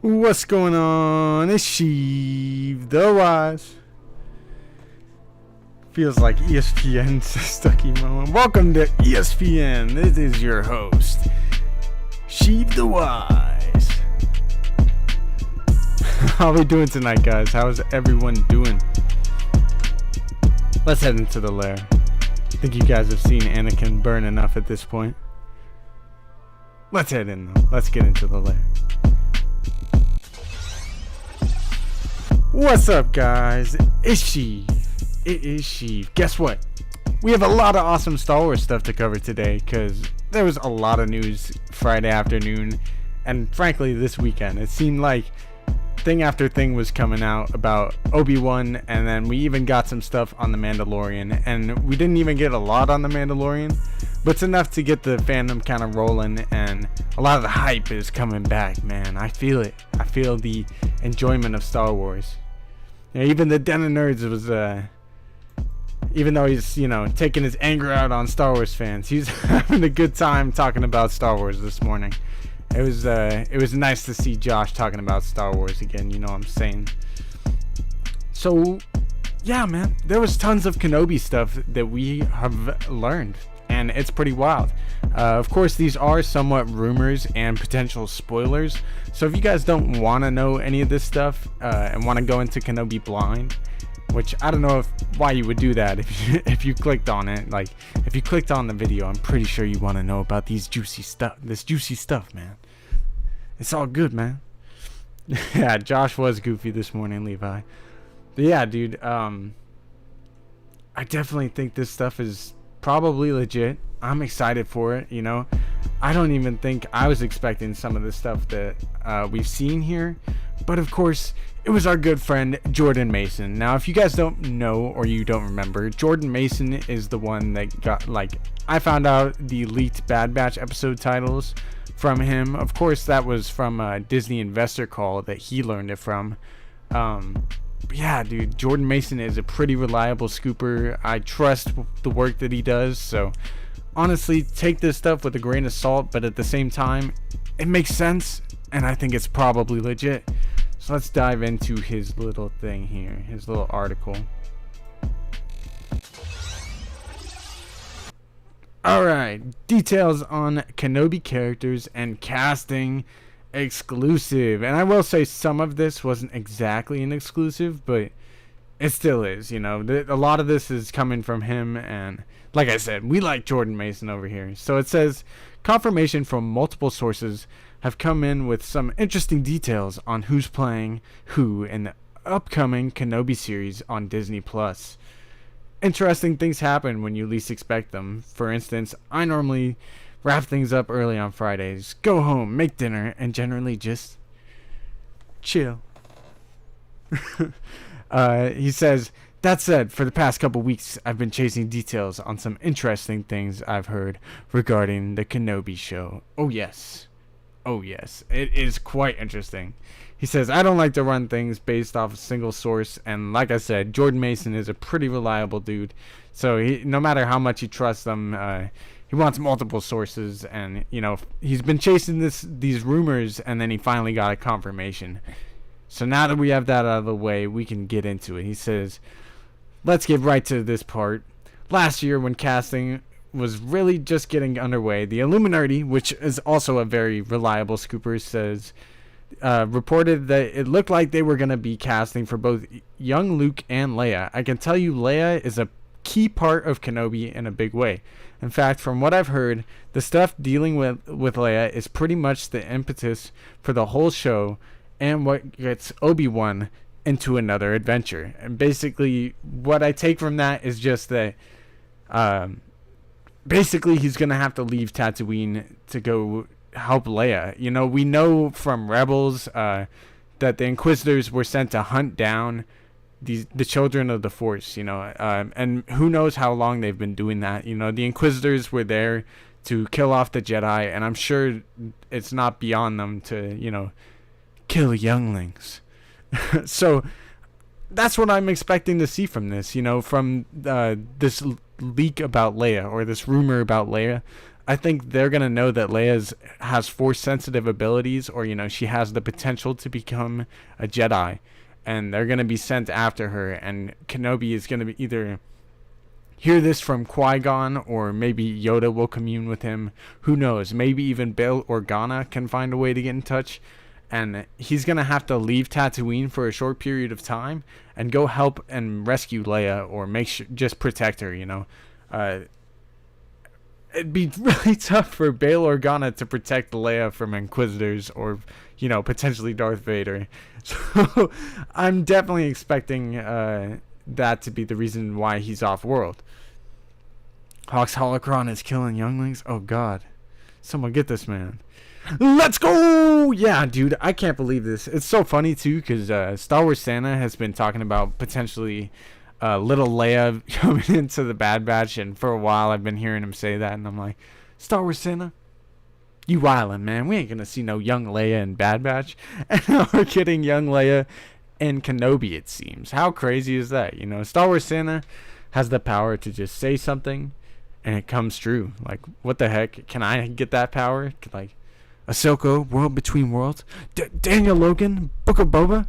What's going on? It's Sheiv, the Wise. Feels like ESPN's stucky moment. Welcome to ESPN. This is your host, Sheiv the Wise. How are we doing tonight, guys? How's everyone doing? Let's head into the lair. I think you guys have seen Anakin burn enough at this point. Let's head in, though. Let's get into the lair. What's up, guys? It's Sheiv. It is Sheiv. Guess what? We have a lot of awesome Star Wars stuff to cover today because there was a lot of news Friday afternoon and frankly this weekend. It seemed like thing after thing was coming out about Obi-Wan, and then we even got some stuff on the Mandalorian, and we didn't even get a lot on the Mandalorian, but it's enough to get the fandom kind of rolling, and a lot of the hype is coming back, man. I feel it. I feel the enjoyment of Star Wars. Yeah, even the Den of Nerds was, even though he's, taking his anger out on Star Wars fans, he's having a good time talking about Star Wars this morning. It was nice to see Josh talking about Star Wars again, you know what I'm saying? So, yeah, man, there was tons of Kenobi stuff that we have learned, and it's pretty wild. Of course, these are somewhat rumors and potential spoilers, so if you guys don't want to know any of this stuff and want to go into Kenobi blind, which I don't know why you would do that if you clicked on it. Like, if you clicked on the video, I'm pretty sure you want to know about this juicy stuff, man. It's all good, man. Yeah, Josh was goofy this morning, Levi. But yeah, dude, I definitely think this stuff is probably legit. I'm excited for it, I don't even think I was expecting some of the stuff that we've seen here. But of course, it was our good friend Jordan Mason. Now, if you guys don't know or you don't remember, Jordan Mason is the one that got, I found out the leaked Bad Batch episode titles from him. Of course, that was from a Disney investor call that he learned it from. But yeah, dude, Jordan Mason is a pretty reliable scooper. I trust the work that he does, so honestly, take this stuff with a grain of salt, but at the same time, it makes sense, and I think it's probably legit. So let's dive into his little thing here, his little article. Alright, details on Kenobi characters and casting exclusive. And I will say some of this wasn't exactly an exclusive, but it still is, a lot of this is coming from him, and like I said, we like Jordan Mason over here. So it says, confirmation from multiple sources have come in with some interesting details on who's playing who in the upcoming Kenobi series on Disney+. Interesting things happen when you least expect them. For instance, I normally wrap things up early on Fridays, go home, make dinner, and generally just chill. He says, that said, for the past couple weeks, I've been chasing details on some interesting things I've heard regarding the Kenobi Show. Oh yes, it is quite interesting. He says, I don't like to run things based off a single source, and like I said, Jordan Mason is a pretty reliable dude, so no matter how much you trust him, he wants multiple sources, and he's been chasing these rumors, and then he finally got a confirmation. So now that we have that out of the way, we can get into it. He says, let's get right to this part. Last year, when casting was really just getting underway, the Illuminati, which is also a very reliable scooper, says reported that it looked like they were going to be casting for both young Luke and Leia. I can tell you Leia is a key part of Kenobi in a big way. In fact, from what I've heard, the stuff dealing with Leia is pretty much the impetus for the whole show and what gets Obi-Wan into another adventure. And basically, what I take from that is just that basically he's going to have to leave Tatooine to go help Leia. We know from Rebels that the Inquisitors were sent to hunt down the children of the Force, and who knows how long they've been doing that. The Inquisitors were there to kill off the Jedi, and I'm sure it's not beyond them to, kill younglings. So that's what I'm expecting to see from this, from this leak about Leia, or this rumor about Leia. I think they're gonna know that Leia has force sensitive abilities, or she has the potential to become a Jedi, and they're gonna be sent after her. And Kenobi is gonna be either hear this from Qui-Gon, or maybe Yoda will commune with him. Who knows? Maybe even Bail Organa can find a way to get in touch, and he's gonna have to leave Tatooine for a short period of time and go help and rescue Leia, or make sure just protect her. It'd be really tough for Bail Organa to protect Leia from Inquisitors, or potentially Darth Vader. So I'm definitely expecting that to be the reason why he's off world. Hawk's holocron is killing younglings. Oh god, someone get this man. Let's go! Yeah, dude, I can't believe this. It's so funny too, because Star Wars Santa has been talking about potentially little Leia coming into the Bad Batch, and for a while I've been hearing him say that, and I'm like, Star Wars Santa, you wildin', man. We ain't gonna see no young Leia in Bad Batch. And now we're getting young Leia in Kenobi, it seems. How crazy is that? Star Wars Santa has the power to just say something and it comes true. Like, what the heck? Can I get that power? Like, Ahsoka, World Between Worlds, Daniel Logan, Book of Boba,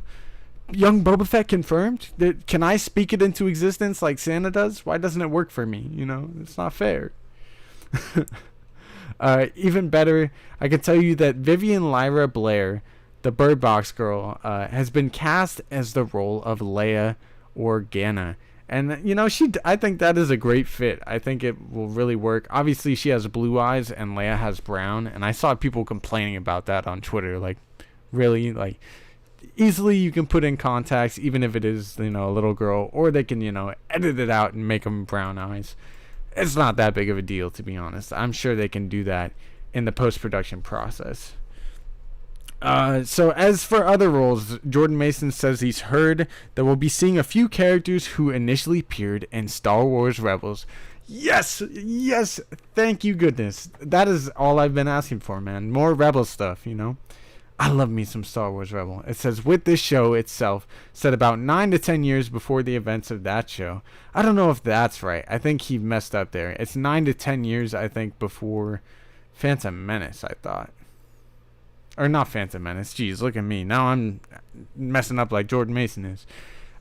young Boba Fett confirmed. Can I speak it into existence like Santa does? Why doesn't it work for me? It's not fair. Even better, I can tell you that Vivian Lyra Blair, the Bird Box girl, has been cast as the role of Leia Organa. And, I think that is a great fit. I think it will really work. Obviously, she has blue eyes and Leia has brown. And I saw people complaining about that on Twitter. Like, really? Like, easily you can put in contacts, even if it is, a little girl. Or they can, edit it out and make them brown eyes. It's not that big of a deal, to be honest. I'm sure they can do that in the post-production process. So as for other roles, Jordan Mason says he's heard that we'll be seeing a few characters who initially appeared in Star Wars Rebels. Yes, thank you goodness. That is all I've been asking for, man. More Rebel stuff, I love me some Star Wars Rebel. It says, with this show itself, set about 9 to 10 years before the events of that show. I don't know if that's right. I think he messed up there. It's 9 to 10 years, I think, before Phantom Menace, I thought. Or not Phantom Menace. Jeez, look at me. Now I'm messing up like Jordan Mason is.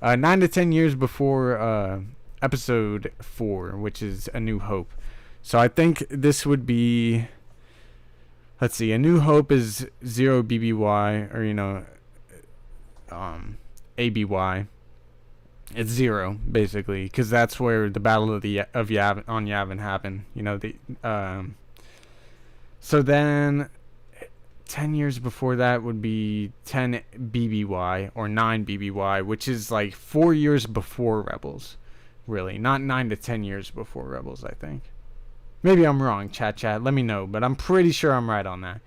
9 to 10 years before Episode 4, which is A New Hope. So I think this would be... Let's see. A New Hope is 0 BBY, or, ABY. It's 0, basically, because that's where the Battle of Yavin on Yavin happened. So then... 10 years before that would be 10 BBY or 9 BBY, which is like 4 years before Rebels, really. Not 9 to 10 years before Rebels, I think. Maybe I'm wrong, chat, let me know, but I'm pretty sure I'm right on that.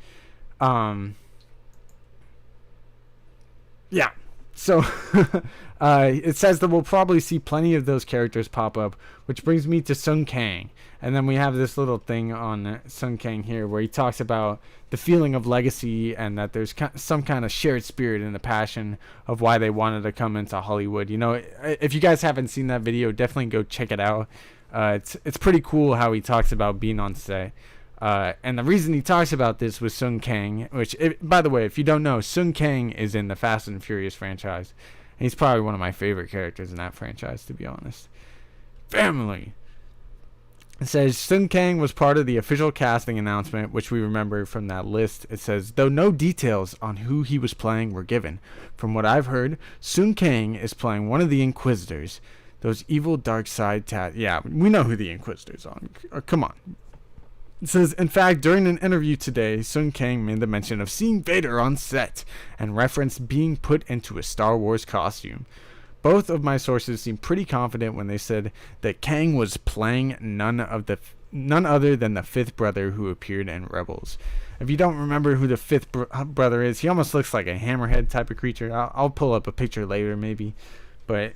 Yeah, so it says that we'll probably see plenty of those characters pop up, which brings me to Sung Kang. And then we have this little thing on Sung Kang here where he talks about the feeling of legacy and that there's some kind of shared spirit and the passion of why they wanted to come into Hollywood. If you guys haven't seen that video, definitely go check it out. It's pretty cool how he talks about being on set. And the reason he talks about this with Sung Kang, which, by the way, if you don't know, Sung Kang is in the Fast and Furious franchise. And he's probably one of my favorite characters in that franchise, to be honest. Family. It says, Sung Kang was part of the official casting announcement, which we remember from that list. It says, though no details on who he was playing were given. From what I've heard, Sung Kang is playing one of the Inquisitors. Those evil dark side yeah, we know who the Inquisitors are. Come on. It says, in fact, during an interview today, Sung Kang made the mention of seeing Vader on set and referenced being put into a Star Wars costume. Both of my sources seemed pretty confident when they said that Kang was playing none other than the fifth brother who appeared in Rebels. If you don't remember who the fifth brother is, he almost looks like a hammerhead type of creature. I'll pull up a picture later maybe. But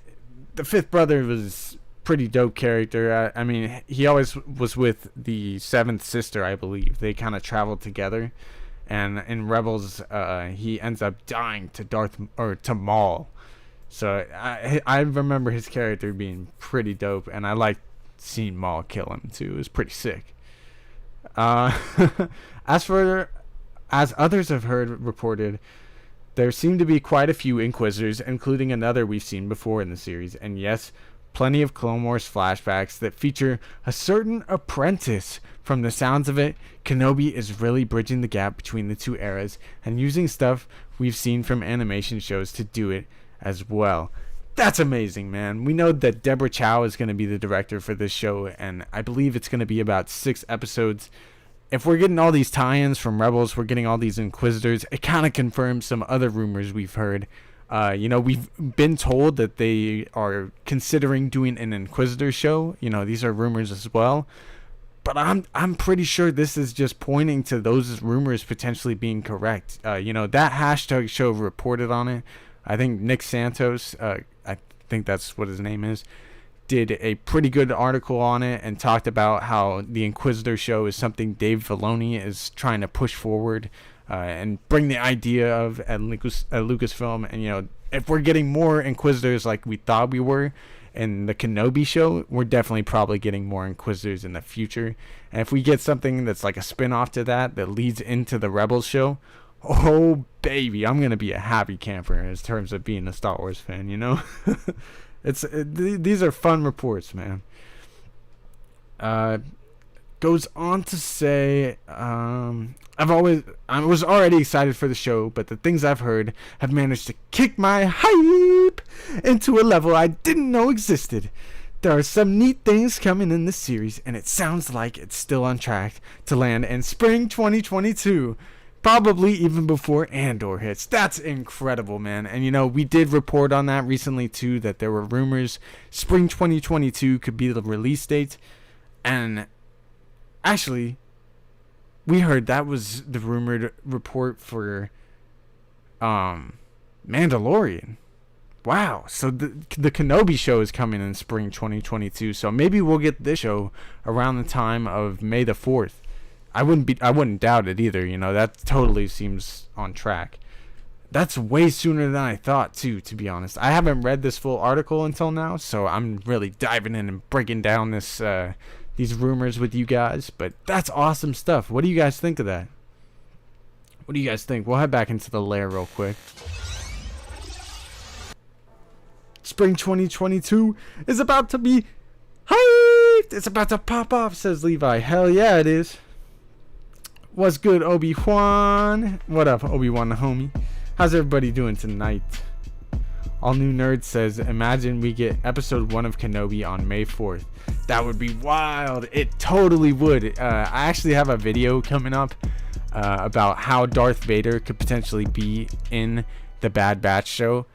the fifth brother was pretty dope character. I mean, he always was with the seventh sister, I believe. They kind of traveled together. And in Rebels, he ends up dying to Maul. So I remember his character being pretty dope, and I liked seeing Maul kill him too. It was pretty sick. Uh, as for as others have heard reported, there seem to be quite a few Inquisitors, including another we've seen before in the series, and yes, plenty of Clone Wars flashbacks that feature a certain apprentice. From the sounds of it, Kenobi is really bridging the gap between the two eras and using stuff we've seen from animation shows to do it as well. That's amazing, man. We know that Deborah Chow is going to be the director for this show, and I believe it's going to be about 6 episodes. If we're getting all these tie-ins from Rebels, we're getting all these Inquisitors, it kind of confirms some other rumors we've heard. We've been told that they are considering doing an Inquisitor show. These are rumors as well. But I'm pretty sure this is just pointing to those rumors potentially being correct. That hashtag show reported on it. I think Nick Santos, I think that's what his name is, did a pretty good article on it and talked about how the Inquisitor show is something Dave Filoni is trying to push forward and bring the idea of at Lucasfilm. And, if we're getting more Inquisitors like we thought we were in the Kenobi show, we're definitely probably getting more Inquisitors in the future. And if we get something that's like a spin-off to that leads into the Rebels show, oh baby, I'm gonna be a happy camper in terms of being a Star Wars fan. These are fun reports, man. Goes on to say, I was already excited for the show, but the things I've heard have managed to kick my hype into a level I didn't know existed. There are some neat things coming in this series, and it sounds like it's still on track to land in spring 2022. Probably even before Andor hits. That's incredible, man. And we did report on that recently too, that there were rumors spring 2022 could be the release date. And actually, we heard that was the rumored report for Mandalorian. Wow. So the Kenobi show is coming in spring 2022. So maybe we'll get this show around the time of May the 4th. I wouldn't doubt it either. That totally seems on track. That's way sooner than I thought too, to be honest. I haven't read this full article until now, so I'm really diving in and breaking down these rumors with you guys. But that's awesome stuff. What do you guys think of that? What do you guys think? We'll head back into the lair real quick. Spring 2022 is about to be hyped. It's about to pop off, says Levi. Hell yeah, it is. What's good, Obi-Wan? What up, Obi-Wan the homie? How's everybody doing tonight? All New Nerd says, imagine we get episode 1 of Kenobi on May 4th. That would be wild. It totally would. I actually have a video coming up about how Darth Vader could potentially be in the Bad Batch show.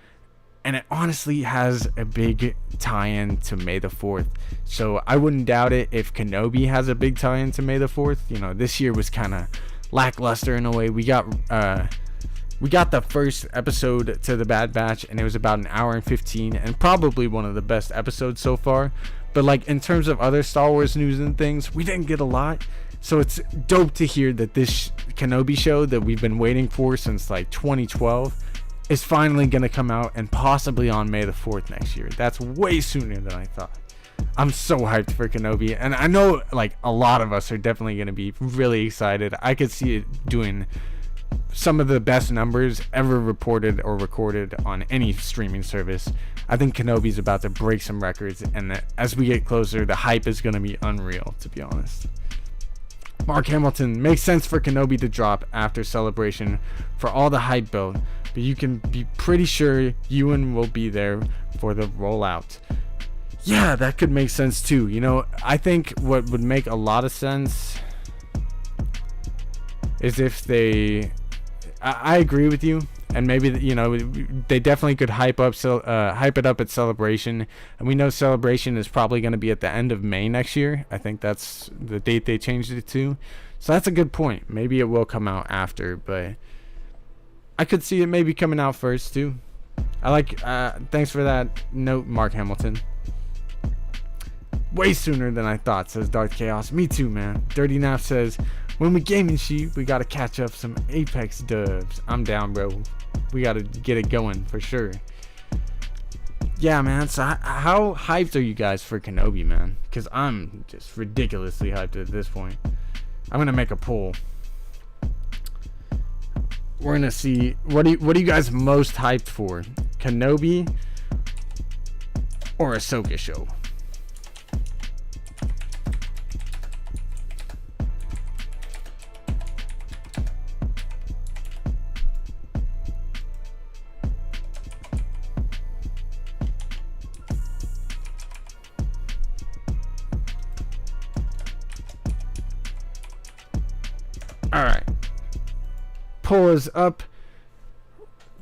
And it honestly has a big tie-in to May the 4th. So I wouldn't doubt it if Kenobi has a big tie-in to May the 4th. This year was kind of lackluster in a way. We got the first episode to the Bad Batch, and it was about an hour and 15, and probably one of the best episodes so far. But like in terms of other Star Wars news and things, we didn't get a lot. So it's dope to hear that this Kenobi show that we've been waiting for since like 2012 is finally going to come out, and possibly on May the 4th next year. That's way sooner than I thought. I'm so hyped for Kenobi, and I know like a lot of us are definitely going to be really excited. I could see it doing some of the best numbers ever reported or recorded on any streaming service. I think Kenobi's about to break some records, and as we get closer, the hype is going to be unreal, to be honest. Mark Hamilton, makes sense for Kenobi to drop after Celebration for all the hype build, but you can be pretty sure Ewan will be there for the rollout. Yeah, that could make sense too. I think what would make a lot of sense is if they... I agree with you, and maybe they definitely could hype it up at Celebration, and we know Celebration is probably going to be at the end of May next year. I think that's the date they changed it to, so that's a good point. Maybe it will come out after, but I could see it maybe coming out first too. I like. Thanks for that note, Mark Hamilton. Way sooner than I thought, says Darth Chaos. Me too, man. Dirty Nap says, when we gaming Sheiv, we gotta catch up some Apex dubs. I'm down, bro. We gotta get it going for sure. Yeah, man. So how hyped are you guys for Kenobi, man? Because I'm just ridiculously hyped at this point. I'm gonna make a poll. We're gonna see what are you guys most hyped for, Kenobi or Ahsoka show? All right. Poll is up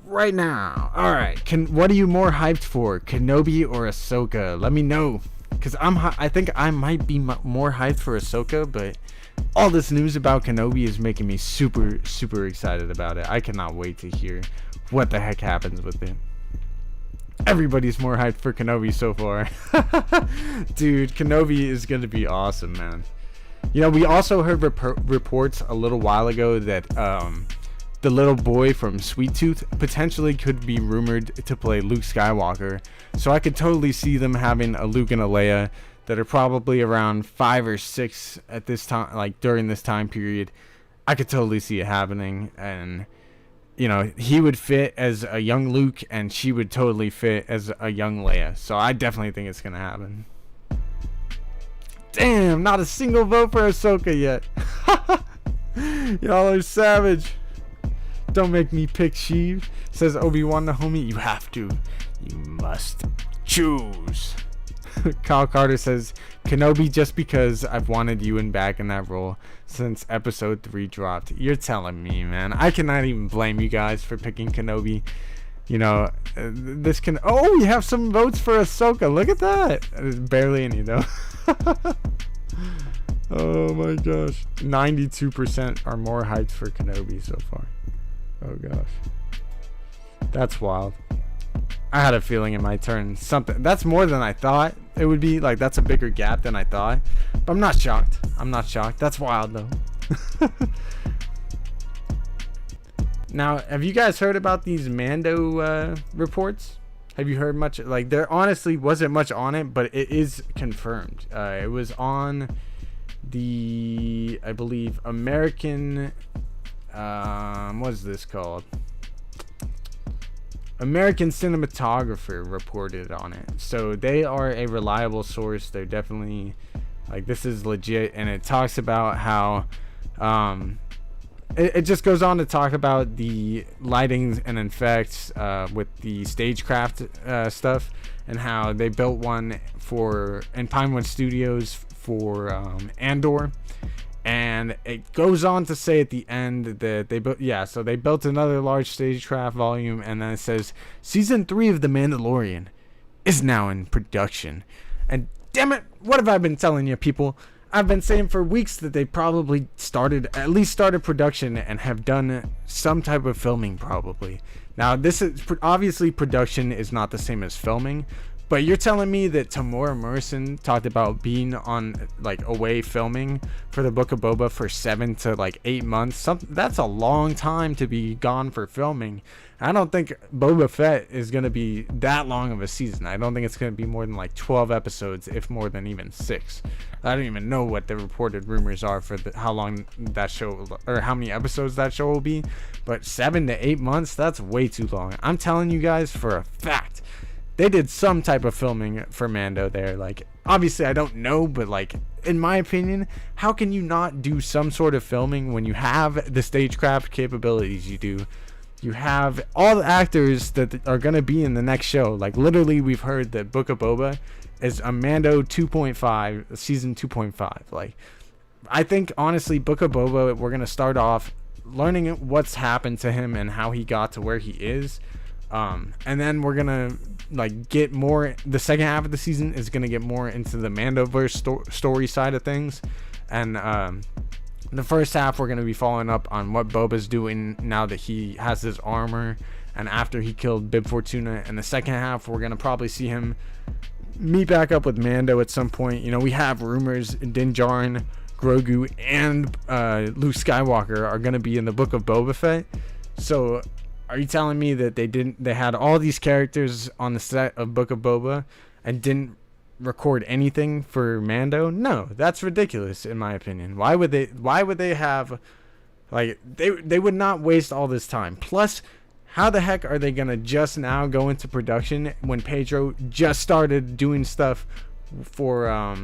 right now. All right. What are you more hyped for, Kenobi or Ahsoka? Let me know, because I think I might be more hyped for Ahsoka, but all this news about Kenobi is making me super, super excited about it. I cannot wait to hear what the heck happens with it. Everybody's more hyped for Kenobi so far. Dude, Kenobi is going to be awesome, man. You know, we also heard reports a little while ago that the little boy from Sweet Tooth potentially could be rumored to play Luke Skywalker. So I could totally see them having a Luke and a Leia that are probably around 5 or 6 at this time, like during this time period. I could totally see it happening. And, you know, he would fit as a young Luke and she would totally fit as a young Leia. So I definitely think it's going to happen. Damn, not a single vote for Ahsoka yet. Y'all are savage. Don't make me pick Sheiv, says Obi-Wan the homie. You have to. You must choose. Kyle Carter says Kenobi just because I've wanted Ewan back in that role since episode 3 dropped. You're telling me, man. I cannot even blame you guys for picking Kenobi. You know, this can... Oh, we have some votes for Ahsoka. Look at that. There's barely any, though. Oh, my gosh. 92% are more hyped for Kenobi so far. Oh, gosh. That's wild. I had a feeling it might turn something. That's more than I thought it would be. Like, that's a bigger gap than I thought. But I'm not shocked. I'm not shocked. That's wild, though. Now, have you guys heard about these Mando reports? Have you heard much? Like, there honestly wasn't much on it, but it is confirmed. It was on the, I believe, American, what's this called? American Cinematographer reported on it. So they are a reliable source. They're definitely, like, this is legit. And it talks about how, it just goes on to talk about the lighting and effects with the stagecraft stuff, and how they built one in Pinewood Studios for Andor. And it goes on to say at the end that they built another large stagecraft volume, and then it says season 3 of The Mandalorian is now in production. And damn it, what have I been telling you, people? I've been saying for weeks that they probably at least started production and have done some type of filming probably. Now, this is obviously production is not the same as filming, but you're telling me that Tamora Morrison talked about being on, like, away filming for the Book of Boba for 7 to 8 months. That's a long time to be gone for filming. I don't think Boba Fett is going to be that long of a season. I don't think it's going to be more than 12 episodes, if more than even 6. I don't even know what the reported rumors are for how long that show, or how many episodes that show will be. But 7 to 8 months, that's way too long. I'm telling you guys for a fact, they did some type of filming for Mando there. Like, obviously I don't know, but in my opinion, how can you not do some sort of filming when you have the stagecraft capabilities you do? You have all the actors that are going to be in the next show. Like, literally, we've heard that Book of Boba is a Mando 2.5, season 2.5. Like, I think, honestly, Book of Boba, we're going to start off learning what's happened to him and how he got to where he is. And then we're going to, get more. The second half of the season is going to get more into the Mandoverse story side of things. And, the first half, we're going to be following up on what Boba's doing now that he has his armor and after he killed Bib Fortuna. And the second half, we're going to probably see him meet back up with Mando at some point. You know, we have rumors Din Djarin, Grogu, and Luke Skywalker are going to be in the Book of Boba Fett. So are you telling me that they had all these characters on the set of Book of Boba and didn't record anything for Mando? No, that's ridiculous in my opinion. Why would they have, like, they would not waste all this time. Plus, how the heck are they gonna just now go into production when Pedro just started doing stuff for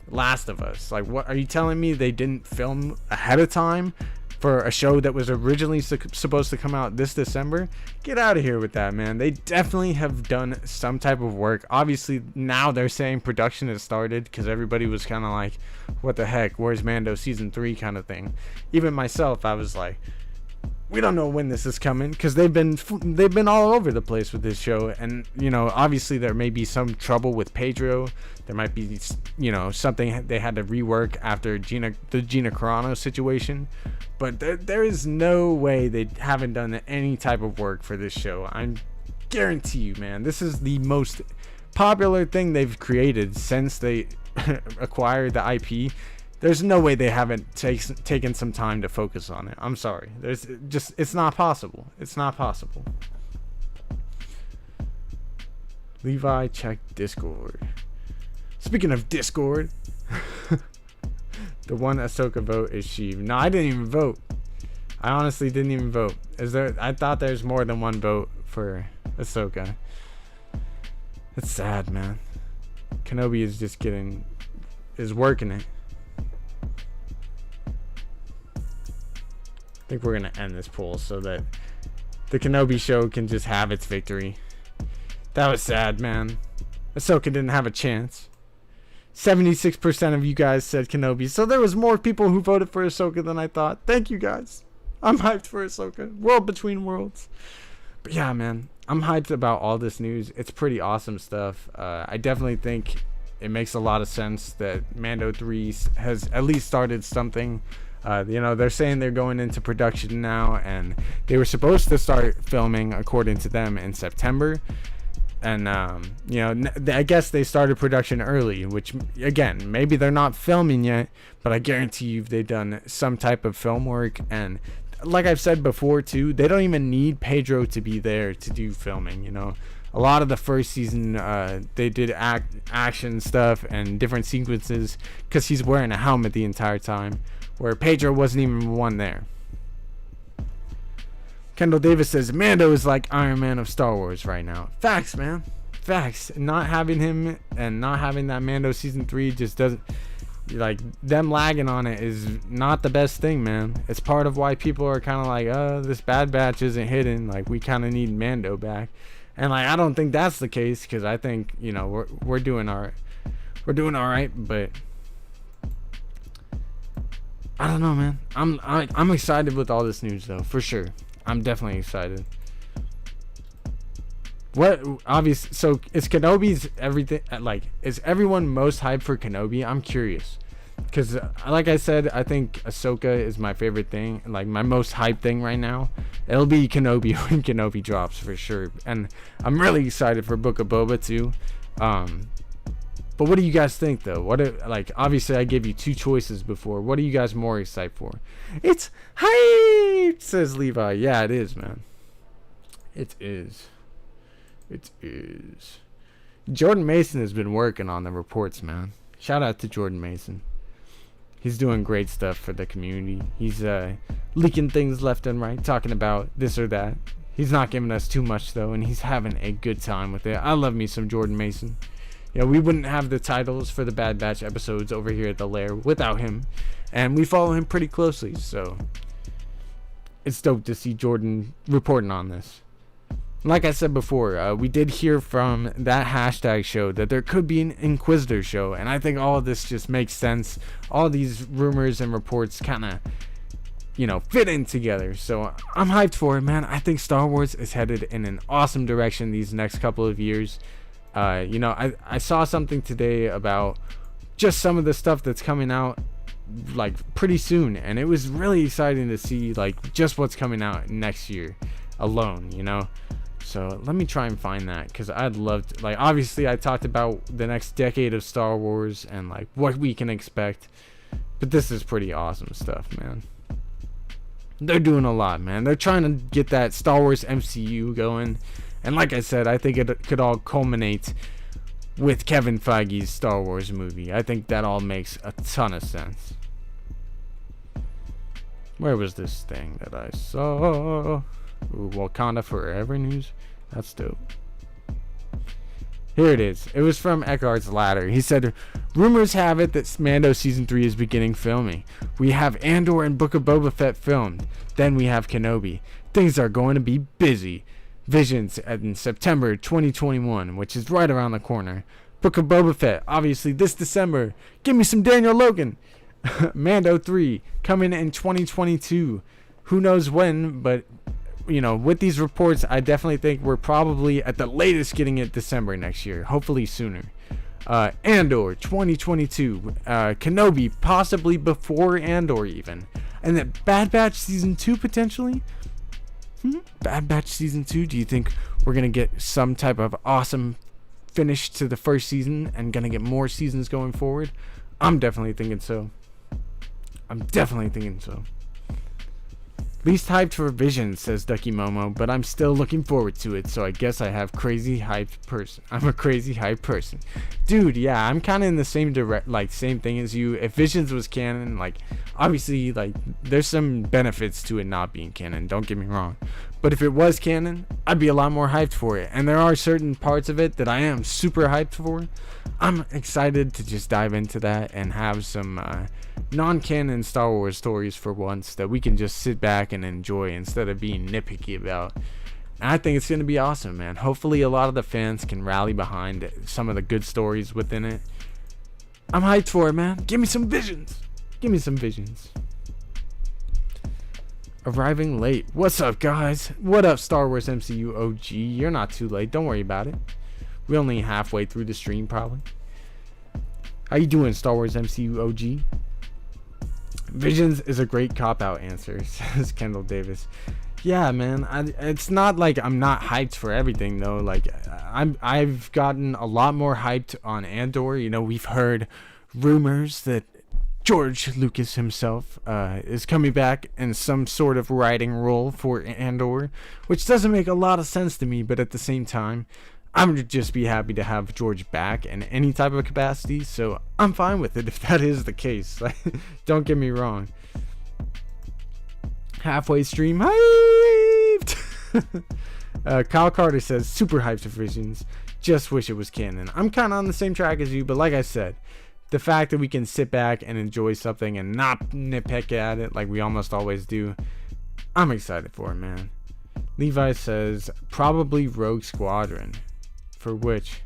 Last of Us? Like, what are you telling me they didn't film ahead of time for a show that was originally supposed to come out this December? Get out of here with that, man. They definitely have done some type of work. Obviously, now they're saying production has started because everybody was kind of like, what the heck, where's Mando season 3 kind of thing. Even myself, I was like, we don't know when this is coming, because they've been all over the place with this show. And, you know, obviously there may be some trouble with Pedro. There might be, you know, something they had to rework after the Gina Carano situation. But there is no way they haven't done any type of work for this show. I guarantee you, man, this is the most popular thing they've created since they acquired the IP. There's no way they haven't taken some time to focus on it. I'm sorry. It's not possible. It's not possible. Levi, check Discord. Speaking of Discord, the one Ahsoka vote is Sheiv. No, I didn't even vote. I honestly didn't even vote. I thought there's more than one vote for Ahsoka. It's sad, man. Kenobi is working it. I think we're going to end this poll so that the Kenobi Show can just have its victory. That was sad, man. Ahsoka didn't have a chance. 76% of you guys said Kenobi, so there was more people who voted for Ahsoka than I thought. Thank you, guys. I'm hyped for Ahsoka. World Between Worlds. But yeah, man, I'm hyped about all this news. It's pretty awesome stuff. I definitely think it makes a lot of sense that Mando 3 has at least started something. You know, they're saying they're going into production now, and they were supposed to start filming, according to them, in September. And, you know, I guess they started production early, which, again, maybe they're not filming yet, but I guarantee you they've done some type of film work. And like I've said before, too, they don't even need Pedro to be there to do filming, you know. A lot of the first season, they did action stuff and different sequences because he's wearing a helmet the entire time, where Pedro wasn't even one there. Kendall Davis says Mando is like Iron Man of Star Wars right now. Facts, man. Facts. Not having him and not having that Mando season 3 just doesn't, like, them lagging on it is not the best thing, man. It's part of why people are kind of like, this Bad Batch isn't hidden. Like, we kind of need Mando back. And, like, I don't think that's the case, because I think, you know, we're doing all right. We're doing all right, but I don't know, man. I'm excited with all this news, though, for sure. I'm definitely excited. So is Kenobi's everything, like, is everyone most hyped for Kenobi? I'm curious, because like I said, I think Ahsoka is my favorite thing, like my most hyped thing right now. It'll be Kenobi when Kenobi drops for sure, and I'm really excited for Book of Boba too. But what do you guys think, though? Like, obviously I gave you two choices before. What are you guys more excited for? It's hype, says Levi. Yeah, it is, man. It is. It is. Jordan Mason has been working on the reports, man. Shout out to Jordan Mason. He's doing great stuff for the community. He's leaking things left and right, talking about this or that. He's not giving us too much, though, and he's having a good time with it. I love me some Jordan Mason. You know, we wouldn't have the titles for the Bad Batch episodes over here at the Lair without him. And we follow him pretty closely, so it's dope to see Jordan reporting on this. Like I said before, we did hear from that hashtag show that there could be an Inquisitor show, and I think all of this just makes sense. All these rumors and reports kind of, you know, fit in together. So I'm hyped for it, man. I think Star Wars is headed in an awesome direction these next couple of years. You know, I saw something today about just some of the stuff that's coming out, like, pretty soon, and it was really exciting to see, like, just what's coming out next year alone, you know. So let me try and find that, because I'd love to, like, obviously I talked about the next decade of Star Wars and, like, what we can expect, but this is pretty awesome stuff, man. They're doing a lot, man. They're trying to get that Star Wars MCU going. And like I said, I think it could all culminate with Kevin Feige's Star Wars movie. I think that all makes a ton of sense. Where was this thing that I saw? Ooh, Wakanda Forever news. That's dope. Here it is. It was from Eckhart's Ladder. He said, rumors have it that Mando Season 3 is beginning filming. We have Andor and Book of Boba Fett filmed. Then we have Kenobi. Things are going to be busy. Visions in September 2021, which is right around the corner. Book of Boba Fett, obviously this December. Give me some Daniel Logan. Mando 3, coming in 2022. Who knows when, but with these reports, I definitely think we're probably at the latest getting it December next year. Hopefully sooner. Andor 2022. Kenobi possibly before Andor even. And then Bad Batch Season 2 potentially. Bad Batch Season 2. Do you think we're going to get some type of awesome finish to the first season and going to get more seasons going forward? I'm definitely thinking so. Least hyped for Visions, says Ducky Momo, but I'm still looking forward to it, so I guess I have crazy hyped person. I'm a crazy hyped person. Dude, yeah, I'm kind of in the same same thing as you. If Visions was canon, obviously, there's some benefits to it not being canon, don't get me wrong. But if it was canon, I'd be a lot more hyped for it. And there are certain parts of it that I am super hyped for. I'm excited to just dive into that and have some non-canon Star Wars stories for once that we can just sit back and enjoy instead of being nitpicky about. And I think it's going to be awesome, man. Hopefully a lot of the fans can rally behind some of the good stories within it. I'm hyped for it, man. Give me some visions. Arriving late. What's up, guys? What up, Star Wars MCU OG? You're not too late. Don't worry about it. We're only halfway through the stream, probably. How you doing, Star Wars MCU OG? Visions is a great cop-out answer, says Kendall Davis. Yeah, man. It's not like I'm not hyped for everything, though. I've gotten a lot more hyped on Andor. We've heard rumors that George Lucas himself is coming back in some sort of writing role for Andor, which doesn't make a lot of sense to me, but at the same time, I would just be happy to have George back in any type of capacity, so I'm fine with it if that is the case. Don't get me wrong. Halfway stream hyped. Kyle Carter says, super hyped for Visions. Just wish it was canon. I'm kind of on the same track as you, but like I said, the fact that we can sit back and enjoy something and not nitpick at it like we almost always do, I'm excited for it, man. Levi says, probably Rogue Squadron. For which?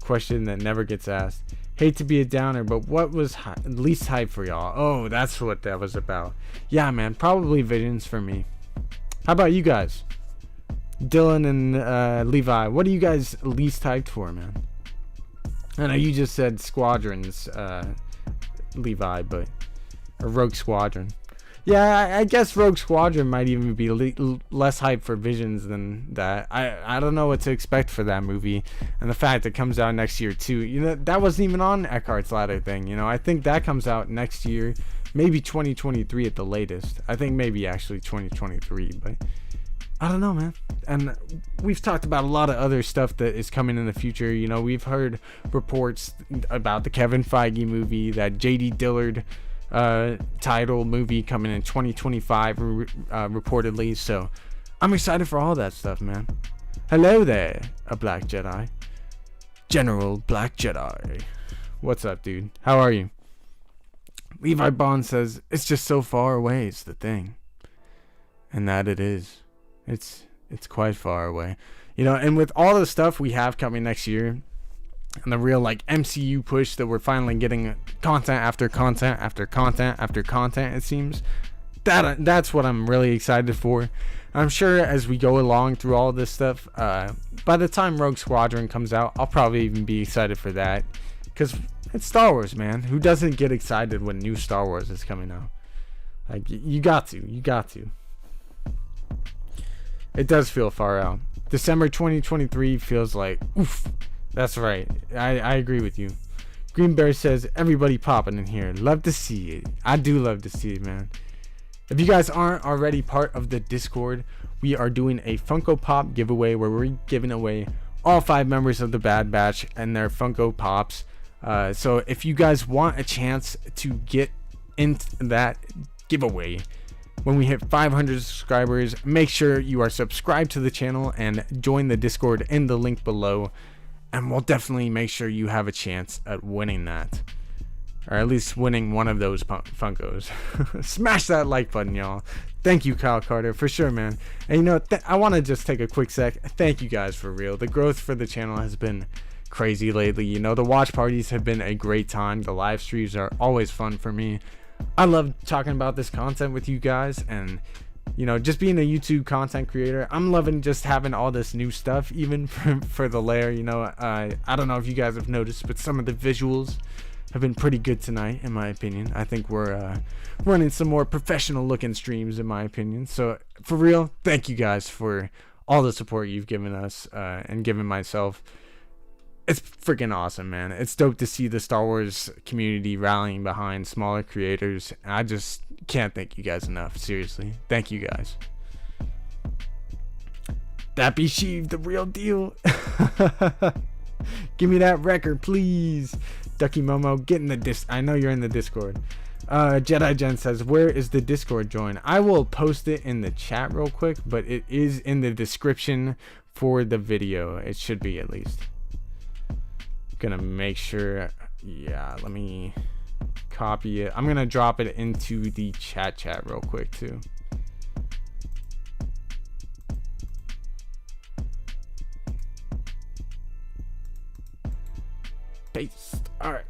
Question that never gets asked. Hate to be a downer, but what was least hype for y'all? Oh, that's what that was about. Yeah, man, probably Visions for me. How about you guys? Dylan and Levi, what are you guys least hyped for, man? I know you just said Squadrons, Levi, or Rogue Squadron. Yeah, I guess Rogue Squadron might even be less hype for Visions than that. I don't know what to expect for that movie, and the fact it comes out next year too. That wasn't even on Eckhart's Ladder thing. I think that comes out next year, maybe 2023 at the latest. I think maybe actually 2023, but I don't know, man. And we've talked about a lot of other stuff that is coming in the future. We've heard reports about the Kevin Feige movie, that J.D. Dillard title movie coming in 2025 reportedly, so I'm excited for all that stuff, man. Hello there, a Black Jedi. General Black Jedi. What's up, dude? How are you? Levi Bond says, it's just so far away is the thing. And that it is. It's quite far away. And with all the stuff we have coming next year, and the real MCU push that we're finally getting content after content after content after content, it seems that's what I'm really excited for. I'm sure as we go along through all this stuff, by the time Rogue Squadron comes out, I'll probably even be excited for that, because it's Star Wars, man. Who doesn't get excited when new Star Wars is coming out? You got to. It does feel far out. December 2023 feels like oof. That's right. I agree with you. Green Bear says, everybody popping in here. Love to see it. I do love to see it, man. If you guys aren't already part of the Discord, we are doing a Funko Pop giveaway where we're giving away all 5 members of the Bad Batch and their Funko Pops. So if you guys want a chance to get into that giveaway when we hit 500 subscribers, make sure you are subscribed to the channel and join the Discord in the link below, and we'll definitely make sure you have a chance at winning that, or at least winning one of those Funkos. Smash that like button, y'all. Thank you, Kyle Carter, for sure, man. And you know, I want to just take a quick sec. Thank you guys for real. The growth for the channel has been crazy lately. You know, the watch parties have been a great time. The live streams are always fun for me. I love talking about this content with you guys, and you know, just being a YouTube content creator, I'm loving just having all this new stuff, even for the lair. You know, I don't know if you guys have noticed, but some of the visuals have been pretty good tonight, in my opinion. I think we're running some more professional looking streams, in my opinion. So for real, thank you guys for all the support you've given us and given myself. It's freaking awesome, man. It's dope to see the Star Wars community rallying behind smaller creators. I just can't thank you guys enough. Seriously, thank you guys. That be Sheiv, the real deal. Give me that record, please. Ducky Momo, get in the I know you're in the Discord. Jedi Jen says, where is the Discord join? I will post it in the chat real quick, but it is in the description for the video. It should be, at least. Gonna make sure. Yeah, let me copy it. I'm gonna drop it into the chat real quick too. Paste. All right.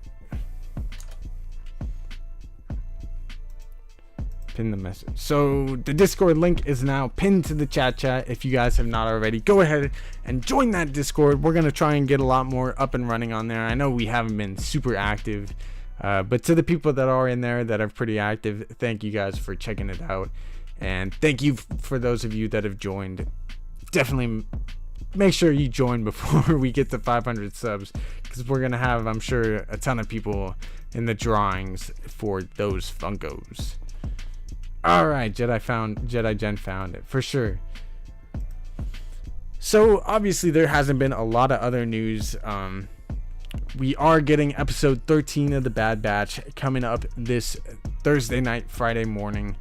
Pin the message. So the Discord link is now pinned to the chat. If you guys have not already, go ahead and join that Discord. We're gonna try and get a lot more up and running on there. I know we haven't been super active, but to the people that are in there that are pretty active, thank you guys for checking it out, and thank you for those of you that have joined. Definitely make sure you join before we get to 500 subs, because we're gonna have, I'm sure, a ton of people in the drawings for those Funkos. All right, Jedi Jen found it for sure. So obviously there hasn't been a lot of other news. We are getting episode 13 of the Bad Batch coming up this Thursday night, Friday morning.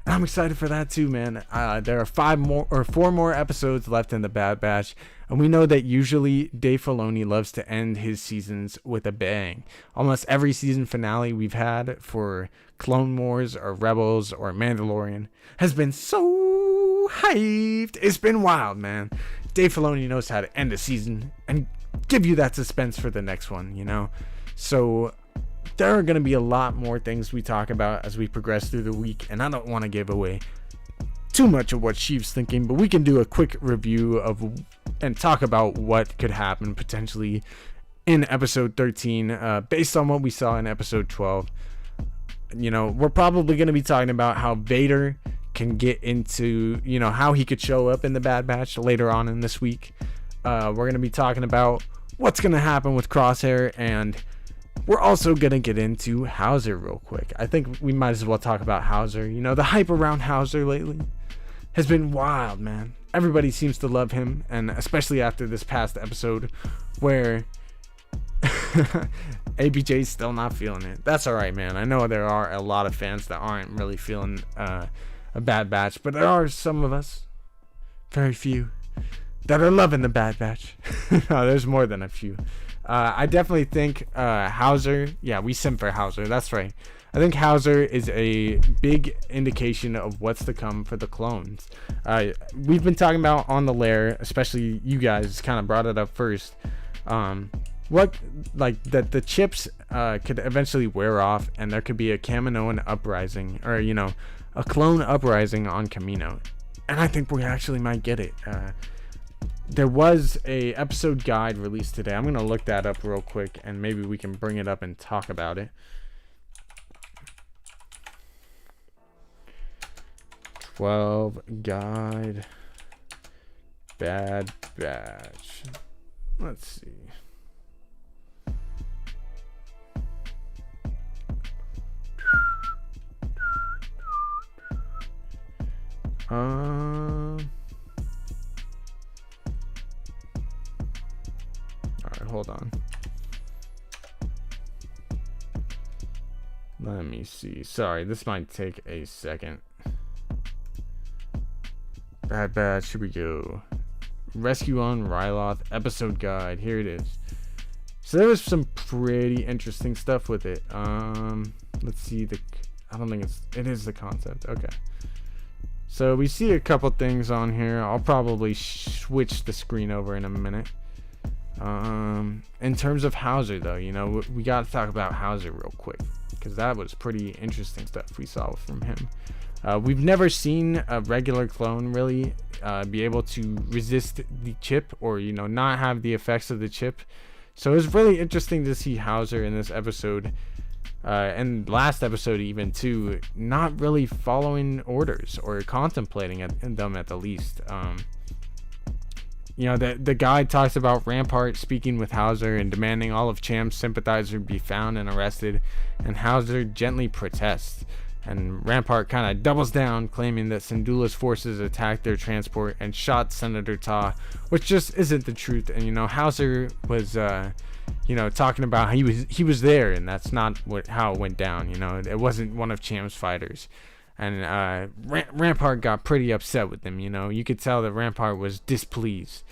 I'm excited for that too, man. There are 4 more episodes left in the Bad Batch, and we know that usually Dave Filoni loves to end his seasons with a bang. Almost every season finale we've had for Clone Wars or Rebels or Mandalorian has been so hyped. It's been wild, man. Dave Filoni knows how to end a season and give you that suspense for the next one, you know? So there are going to be a lot more things we talk about as we progress through the week, and I don't want to give away too much of what Sheiv's thinking, but we can do a quick review of and talk about what could happen potentially in episode 13 based on what we saw in episode 12. You know, we're probably going to be talking about how Vader can get into, you know, how he could show up in the Bad Batch later on in this week. We're going to be talking about what's going to happen with Crosshair, and we're also going to get into Hauser real quick. I think we might as well talk about Hauser. You know, the hype around Hauser lately has been wild, man. Everybody seems to love him, and especially after this past episode where ABJ's still not feeling it. That's alright, man. I know there are a lot of fans that aren't really feeling a Bad Batch, but there are some of us, very few, that are loving the Bad Batch. No, there's more than a few. I definitely think Hauser, yeah, we simp for Hauser, that's right. I think Hauser is a big indication of what's to come for the clones. We've been talking about on the lair, especially you guys kind of brought it up first. What, like, that the chips could eventually wear off, and there could be a Kaminoan uprising, or, you know, a clone uprising on Kamino. And I think we actually might get it. There was a episode guide released today. I'm going to look that up real quick, and maybe we can bring it up and talk about it. 12 guide Bad Batch. Let's see. hold on. Let me see. Sorry, this might take a second. Bad Batch, here we go. Rescue on Ryloth episode guide. Here it is. So there was some pretty interesting stuff with it. Let's see. I don't think it is the concept. Okay. So we see a couple things on here. I'll probably switch the screen over in a minute. In terms of Hauser, though, you know, we got to talk about Hauser real quick, because that was pretty interesting stuff we saw from him. We've never seen a regular clone really be able to resist the chip, or, you know, not have the effects of the chip. So it was really interesting to see Hauser in this episode, and last episode even too, not really following orders or contemplating them at the least. You know, the guide talks about Rampart speaking with Hauser and demanding all of Cham's sympathizers be found and arrested, and Hauser gently protests. And Rampart kind of doubles down, claiming that Syndulla's forces attacked their transport and shot Senator Ta, which just isn't the truth. And, you know, Hauser was, you know, talking about how he was there, and that's not how it went down. You know, it wasn't one of Cham's fighters. And Rampart got pretty upset with him. You know, you could tell that Rampart was displeased.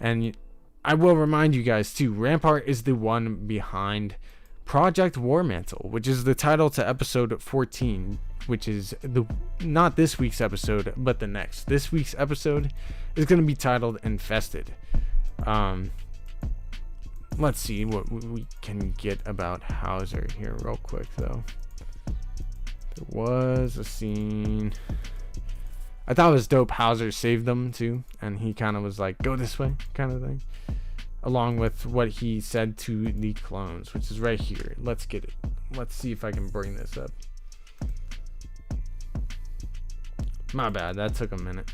And I will remind you guys too, Rampart is the one behind Project War Mantle, which is the title to episode 14, which is not this week's episode, but the next. This week's episode is going to be titled Infested. Let's see what we can get about Hauser here real quick, though. There was a scene. I thought it was dope. Hauser saved them too, and he kind of was like, "Go this way," kind of thing. Along with what he said to the clones, which is right here. Let's get it. Let's see if I can bring this up. My bad, that took a minute.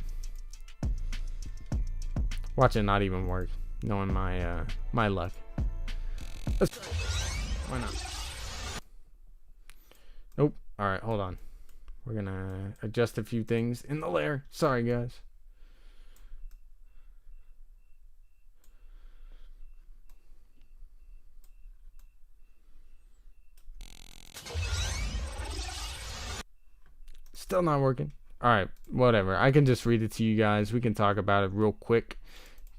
Watch it not even work, knowing my luck. Let's try it. Why not? Nope. Alright, hold on. We're gonna adjust a few things in the layer. Sorry, guys. Still not working. Alright, whatever. I can just read it to you guys. We can talk about it real quick,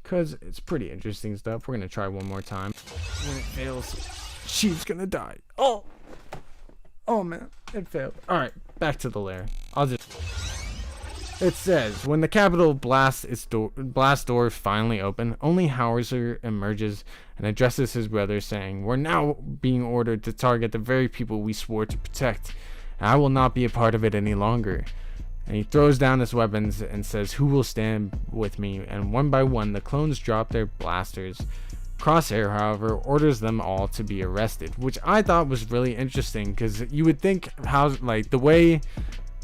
because it's pretty interesting stuff. We're going to try one more time. When it fails, Sheiv's going to die. Oh! Oh, man. It failed. Alright, back to the lair. It says, when the Capitol blast door finally open, only Hauser emerges and addresses his brother, saying, "We're now being ordered to target the very people we swore to protect. I will not be a part of it any longer." And he throws down his weapons and says, "Who will stand with me?" And one by one, the clones drop their blasters. Crosshair, however, orders them all to be arrested, which I thought was really interesting, because you would think how, like, the way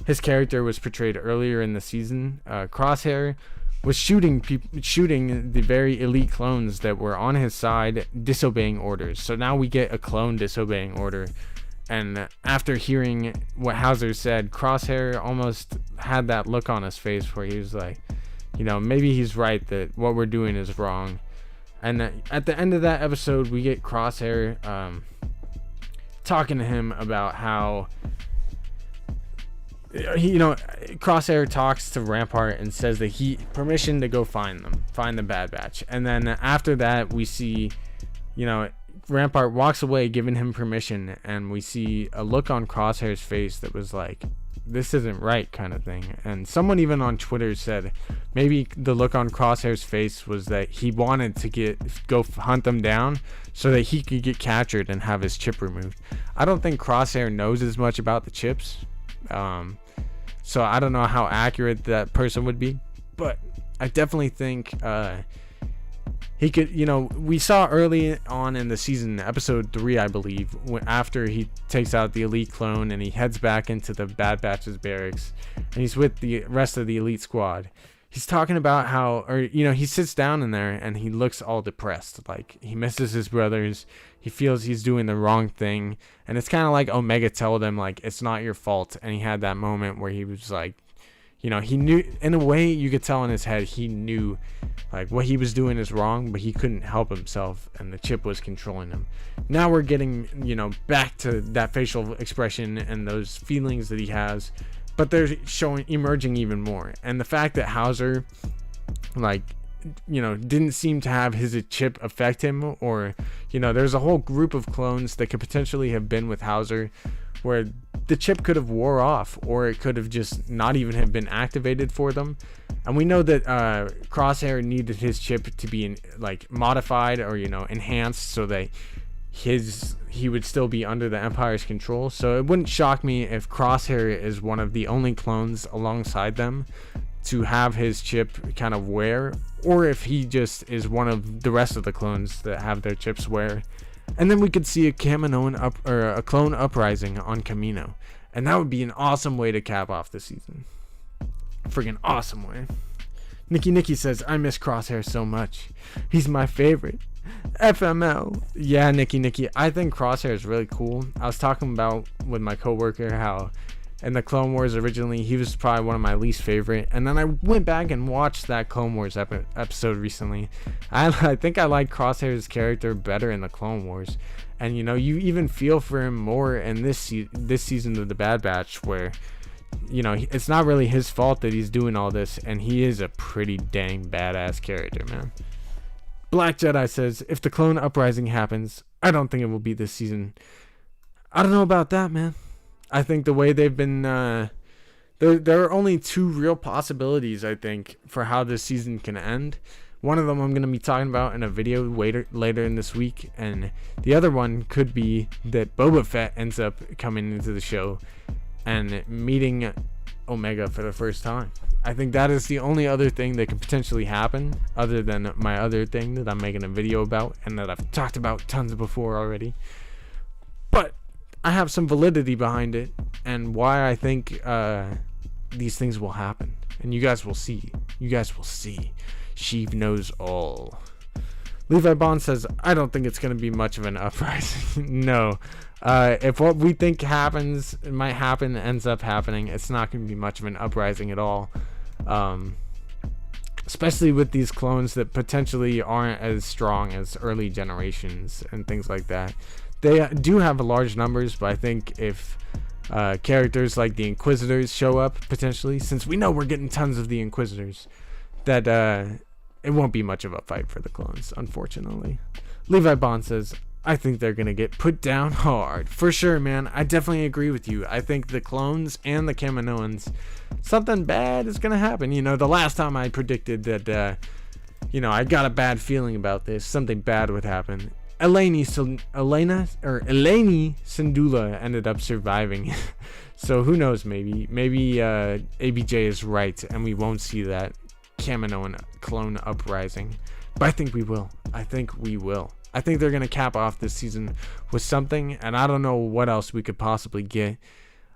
his character was portrayed earlier in the season, Crosshair was shooting the very elite clones that were on his side, disobeying orders. So now we get a clone disobeying order. And after hearing what Hauser said, Crosshair almost had that look on his face where he was like, you know, maybe he's right that what we're doing is wrong. And at the end of that episode, we get Crosshair talking to him about how, you know, Crosshair talks to Rampart and says that he permission to go find the Bad Batch. And then after that, we see, you know, Rampart walks away giving him permission, and we see a look on Crosshair's face that was like, this isn't right, kind of thing. And someone even on Twitter said maybe the look on Crosshair's face was that he wanted to go hunt them down so that he could get captured and have his chip removed. I don't think Crosshair knows as much about the chips, so I don't know how accurate that person would be, but I definitely think he could, you know, we saw early on in the season, episode 3, I believe, after he takes out the elite clone and he heads back into the Bad Batch's barracks and he's with the rest of the elite squad. He's talking about how, or, you know, he sits down in there and he looks all depressed. Like, he misses his brothers. He feels he's doing the wrong thing. And it's kind of like Omega told him, like, it's not your fault. And he had that moment where he was like, he knew, in a way you could tell in his head, he knew like what he was doing is wrong, but he couldn't help himself and the chip was controlling him. Now we're getting, back to that facial expression and those feelings that he has, but they're emerging even more. And the fact that Hauser, didn't seem to have his chip affect him, or, there's a whole group of clones that could potentially have been with Hauser where the chip could have wore off, or it could have just not even have been activated for them. And we know that Crosshair needed his chip to be modified or enhanced so that he would still be under the Empire's control. So it wouldn't shock me if Crosshair is one of the only clones alongside them to have his chip kind of wear, or if he just is one of the rest of the clones that have their chips wear. And then we could see a clone uprising on Kamino, and that would be an awesome way to cap off the season. Friggin' awesome way. Nikki says, I miss Crosshair so much. He's my favorite. FML. Yeah, Nikki, I think Crosshair is really cool. I was talking about with my coworker how in the Clone Wars originally he was probably one of my least favorite, and then I went back and watched that Clone Wars episode recently. I think I like Crosshair's character better in the Clone Wars, and you even feel for him more in this season of the Bad Batch, where it's not really his fault that he's doing all this, and he is a pretty dang badass character, man. Black Jedi says, if the clone uprising happens, I don't think it will be this season. I don't know about that, man. I think the way they've been, there are only two real possibilities, I think, for how this season can end. One of them I'm going to be talking about in a video later in this week, and the other one could be that Boba Fett ends up coming into the show and meeting Omega for the first time. I think that is the only other thing that could potentially happen, other than my other thing that I'm making a video about and that I've talked about tons before already. But I have some validity behind it and why I think these things will happen, and you guys will see. Sheiv knows all. Levi Bond says, I don't think it's going to be much of an uprising. No. If what we think might happen ends up happening, it's not going to be much of an uprising at all. Especially with these clones that potentially aren't as strong as early generations and things like that. They do have large numbers, but I think if characters like the Inquisitors show up, potentially, since we know we're getting tons of the Inquisitors, that it won't be much of a fight for the clones, unfortunately. Levi Bond says, I think they're going to get put down hard. For sure, man. I definitely agree with you. I think the clones and the Kaminoans, something bad is going to happen. The last time I predicted that, I got a bad feeling about this, something bad would happen. Eleni Syndulla ended up surviving. So who knows, maybe ABJ is right and we won't see that Kaminoan clone uprising. But I think we will. I think they're going to cap off this season with something, and I don't know what else we could possibly get.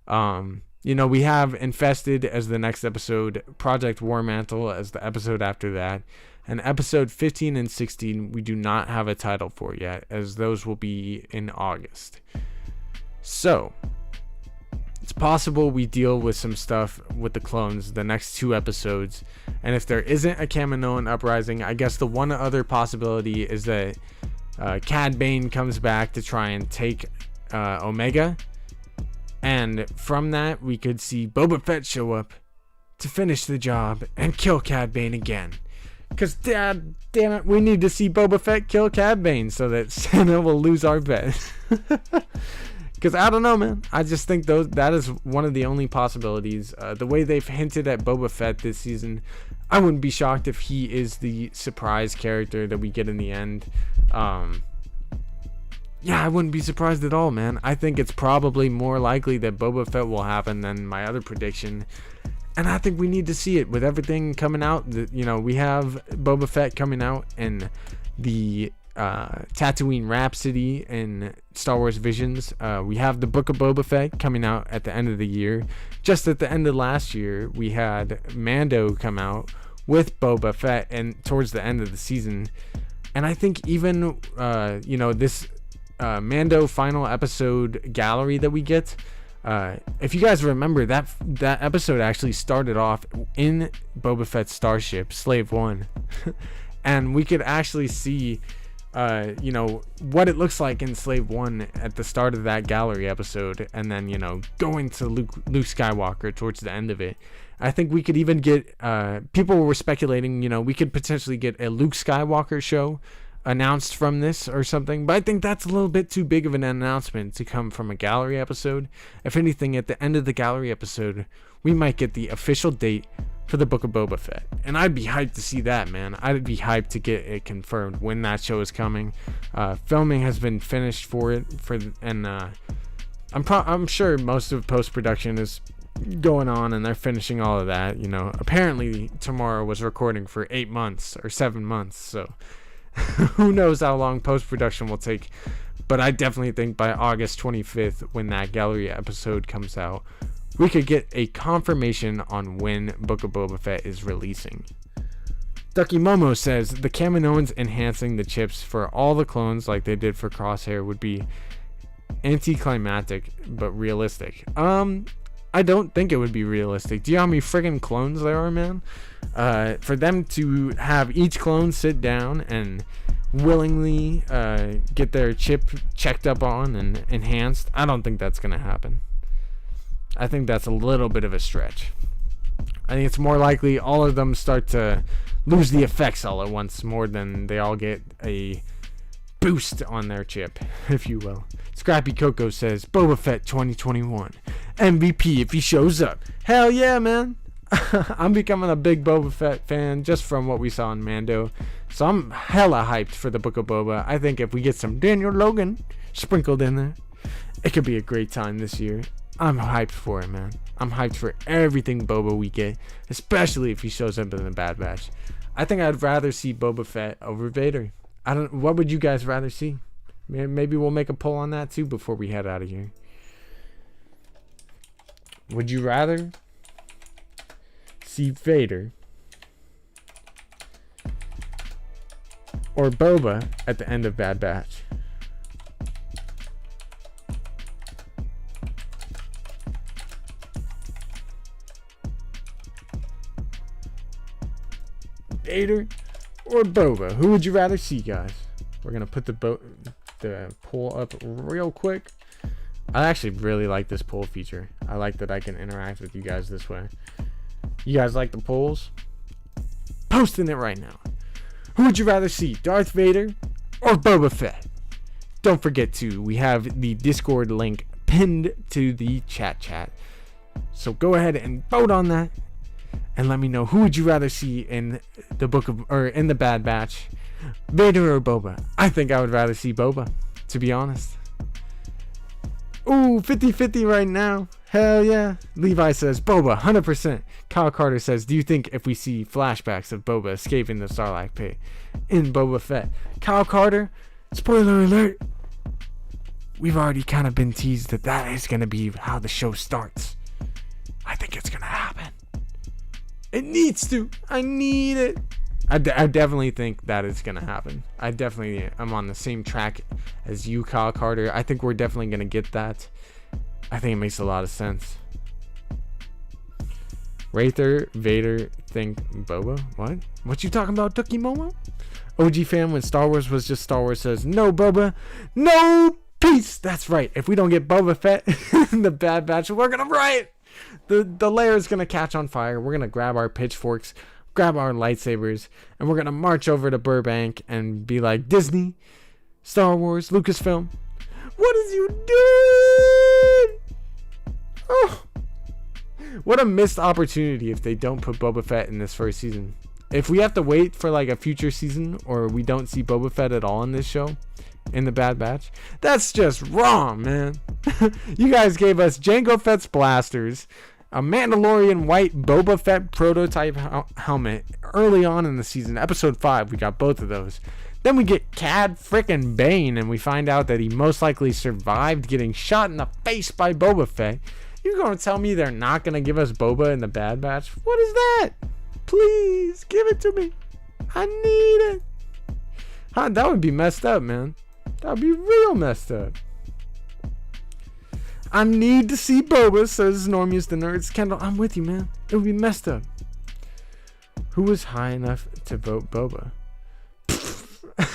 We have Infested as the next episode, Project War Mantle as the episode after that, and episode 15 and 16 we do not have a title for yet, as those will be in August. So it's possible we deal with some stuff with the clones the next two episodes, and if there isn't a Kaminoan uprising, I guess the one other possibility is that Cad Bane comes back to try and take Omega, and from that we could see Boba Fett show up to finish the job and kill Cad Bane again. Because damn it, we need to see Boba Fett kill Cad Bane so that Santa will lose our bet. Because I don't know, man. I just think that is one of the only possibilities. The way they've hinted at Boba Fett this season, I wouldn't be shocked if he is the surprise character that we get in the end. Yeah, I wouldn't be surprised at all, man. I think it's probably more likely that Boba Fett will happen than my other prediction. And I think we need to see it with everything coming out. We have Boba Fett coming out in the Tatooine Rhapsody and Star Wars Visions. We have the Book of Boba Fett coming out at the end of the year. Just at the end of last year, we had Mando come out with Boba Fett and towards the end of the season. And I think even this Mando final episode gallery that we get, If you guys remember, that episode actually started off in Boba Fett's starship, Slave One, and we could actually see, what it looks like in Slave One at the start of that gallery episode, and then going to Luke Skywalker towards the end of it. I think we could even get, people were speculating, we could potentially get a Luke Skywalker show announced from this or something, but I think that's a little bit too big of an announcement to come from a gallery episode. If anything, at the end of the gallery episode, we might get the official date for the Book of Boba Fett, and I'd be hyped to see that, man. I'd be hyped to get it confirmed when that show is coming. Filming has been finished for it, and I'm sure most of post-production is going on, and they're finishing all of that. Apparently tomorrow was recording for 8 months or 7 months, so who knows how long post-production will take. But I definitely think by August 25th, when that gallery episode comes out, we could get a confirmation on when Book of Boba Fett is releasing. Ducky Momo says the Kaminoans enhancing the chips for all the clones like they did for Crosshair would be anticlimactic but realistic. I don't think it would be realistic. Do you know how many friggin' clones there are, man? For them to have each clone sit down and willingly get their chip checked up on and enhanced, I don't think that's going to happen. I think that's a little bit of a stretch. I think it's more likely all of them start to lose the effects all at once more than they all get a boost on their chip, if you will. Scrappy Coco says Boba Fett 2021 MVP if he shows up. Hell yeah, man. I'm becoming a big Boba Fett fan just from what we saw in Mando, so I'm hella hyped for the Book of Boba. I think if we get some Daniel Logan sprinkled in there, it could be a great time this year. I'm hyped for it, man. I'm hyped for everything Boba we get, especially if he shows up in the Bad Batch. I think I'd rather see Boba Fett over Vader. What would you guys rather see? Maybe we'll make a poll on that too before we head out of here. Would you rather see Vader or Boba at the end of Bad Batch? Vader or Boba? Who would you rather see, guys? We're gonna put the poll up real quick. I actually really like this poll feature. I like that I can interact with you guys this way. You guys like the polls? Posting it right now. Who would you rather see, Darth Vader or Boba Fett? Don't forget to, we have the Discord link pinned to the chat. So go ahead and vote on that and let me know, who would you rather see in the Bad Batch, Vader or Boba? I think I would rather see Boba, to be honest. Ooh, 50-50 right now. Hell yeah. Levi says Boba, 100%. Kyle Carter says, do you think if we see flashbacks of Boba escaping the Sarlacc pit in Boba Fett? Kyle Carter, spoiler alert, we've already kind of been teased that is going to be how the show starts. I think it's going to happen. It needs to. I need it. I definitely think that is going to happen. I'm on the same track as you, Kyle Carter. I think we're definitely going to get that. I think it makes a lot of sense. Wraither, Vader, think Boba? What you talking about, Ducky Momo? OG fan when Star Wars was just Star Wars says, no Boba, no peace. That's right. If we don't get Boba Fett in the Bad Batch, we're going to riot. The lair is going to catch on fire. We're going to grab our pitchforks, grab our lightsabers, and we're going to march over to Burbank and be like, Disney, Star Wars, Lucasfilm, what is you doing? Oh, what a missed opportunity if they don't put Boba Fett in this first season. If we have to wait for like a future season, or we don't see Boba Fett at all in this show, in the Bad Batch, that's just wrong, man. You guys gave us Jango Fett's blasters, a Mandalorian white Boba Fett prototype helmet early on in the season. Episode 5, we got both of those. Then we get Cad frickin' Bane, and we find out that he most likely survived getting shot in the face by Boba Fett. You're gonna tell me they're not gonna give us Boba in the Bad Batch? What is that? Please, give it to me. I need it. That would be messed up, man. That would be real messed up. I need to see Boba, says Normies the Nerds. Kendall, I'm with you, man. It would be messed up. Who was high enough to vote Boba?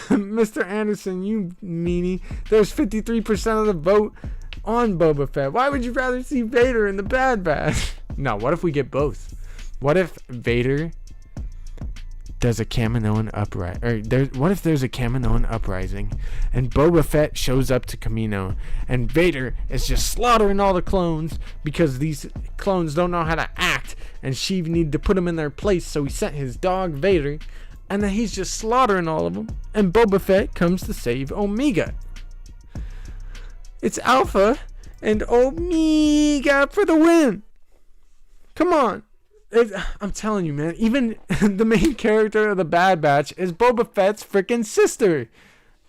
Mr. Anderson, you meanie. There's 53% of the vote on Boba Fett. Why would you rather see Vader in the Bad Batch? No, what if we get both? What if Vader does a Kaminoan uprising? What if there's a Kaminoan uprising and Boba Fett shows up to Kamino and Vader is just slaughtering all the clones because these clones don't know how to act and Sheiv needed to put them in their place, so he sent his dog Vader, and then he's just slaughtering all of them, and Boba Fett comes to save Omega. It's Alpha and Omega for the win. Come on. I'm telling you, man. Even the main character of the Bad Batch is Boba Fett's freaking sister.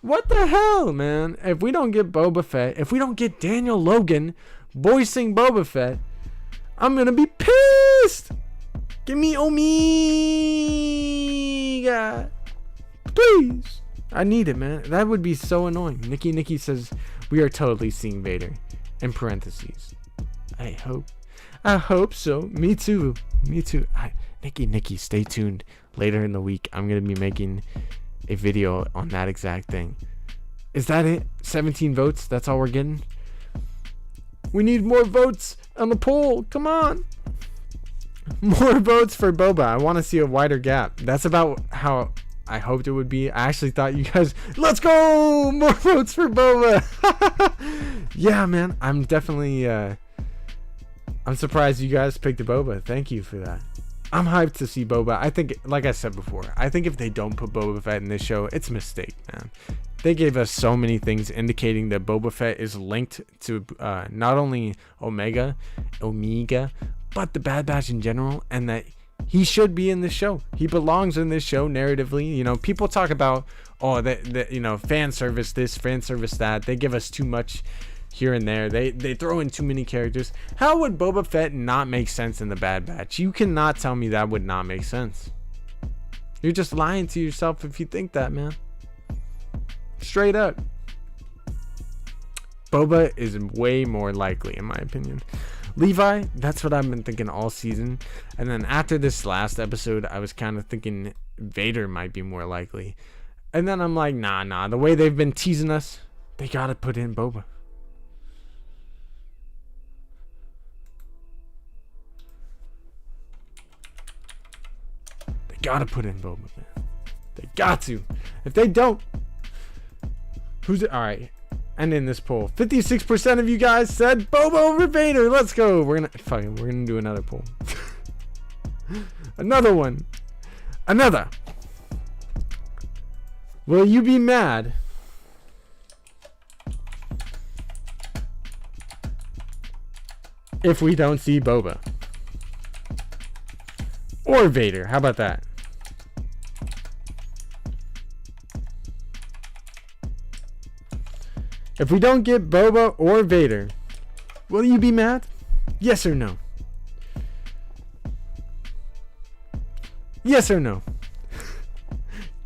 What the hell, man? If we don't get Boba Fett, if we don't get Daniel Logan voicing Boba Fett, I'm gonna be pissed. Give me Omega, please. I need it, man. That would be so annoying. Nikki says we are totally seeing Vader. In parentheses, I hope so. Me too. Nikki, stay tuned. Later in the week, I'm gonna be making a video on that exact thing. Is that it? 17 votes? That's all we're getting? We need more votes on the poll. Come on. More votes for Boba. I want to see a wider gap. That's about how I hoped it would be. I actually thought you guys, let's go! More votes for Boba. Yeah, man. I'm definitely, I'm surprised you guys picked Boba. Thank you for that. I'm hyped to see Boba. I think, like I said before, I think if they don't put Boba Fett in this show, it's a mistake, man. They gave us so many things indicating that Boba Fett is linked to not only Omega, but the Bad Batch in general, and that he should be in this show. He belongs in this show narratively. You know, people talk about, oh, that you know, fan service this, fan service that. They give us too much here and there. They throw in too many characters. How would Boba Fett not make sense in the Bad Batch? You cannot tell me that would not make sense. You're just lying to yourself if you think that, man. Straight up. Boba is way more likely, in my opinion. Levi, that's what I've been thinking all season. And then after this last episode, I was kind of thinking Vader might be more likely. And then I'm like, nah. The way they've been teasing us, they gotta put in Boba. They gotta put in Boba, man. They got to. If they don't, who's it? All right. And in this poll, 56% of you guys said Boba over Vader. Let's go. We're gonna do another poll. Another one. Another. Will you be mad if we don't see Boba or Vader? How about that? If we don't get Boba or Vader, will you be mad? Yes or no? Yes or no?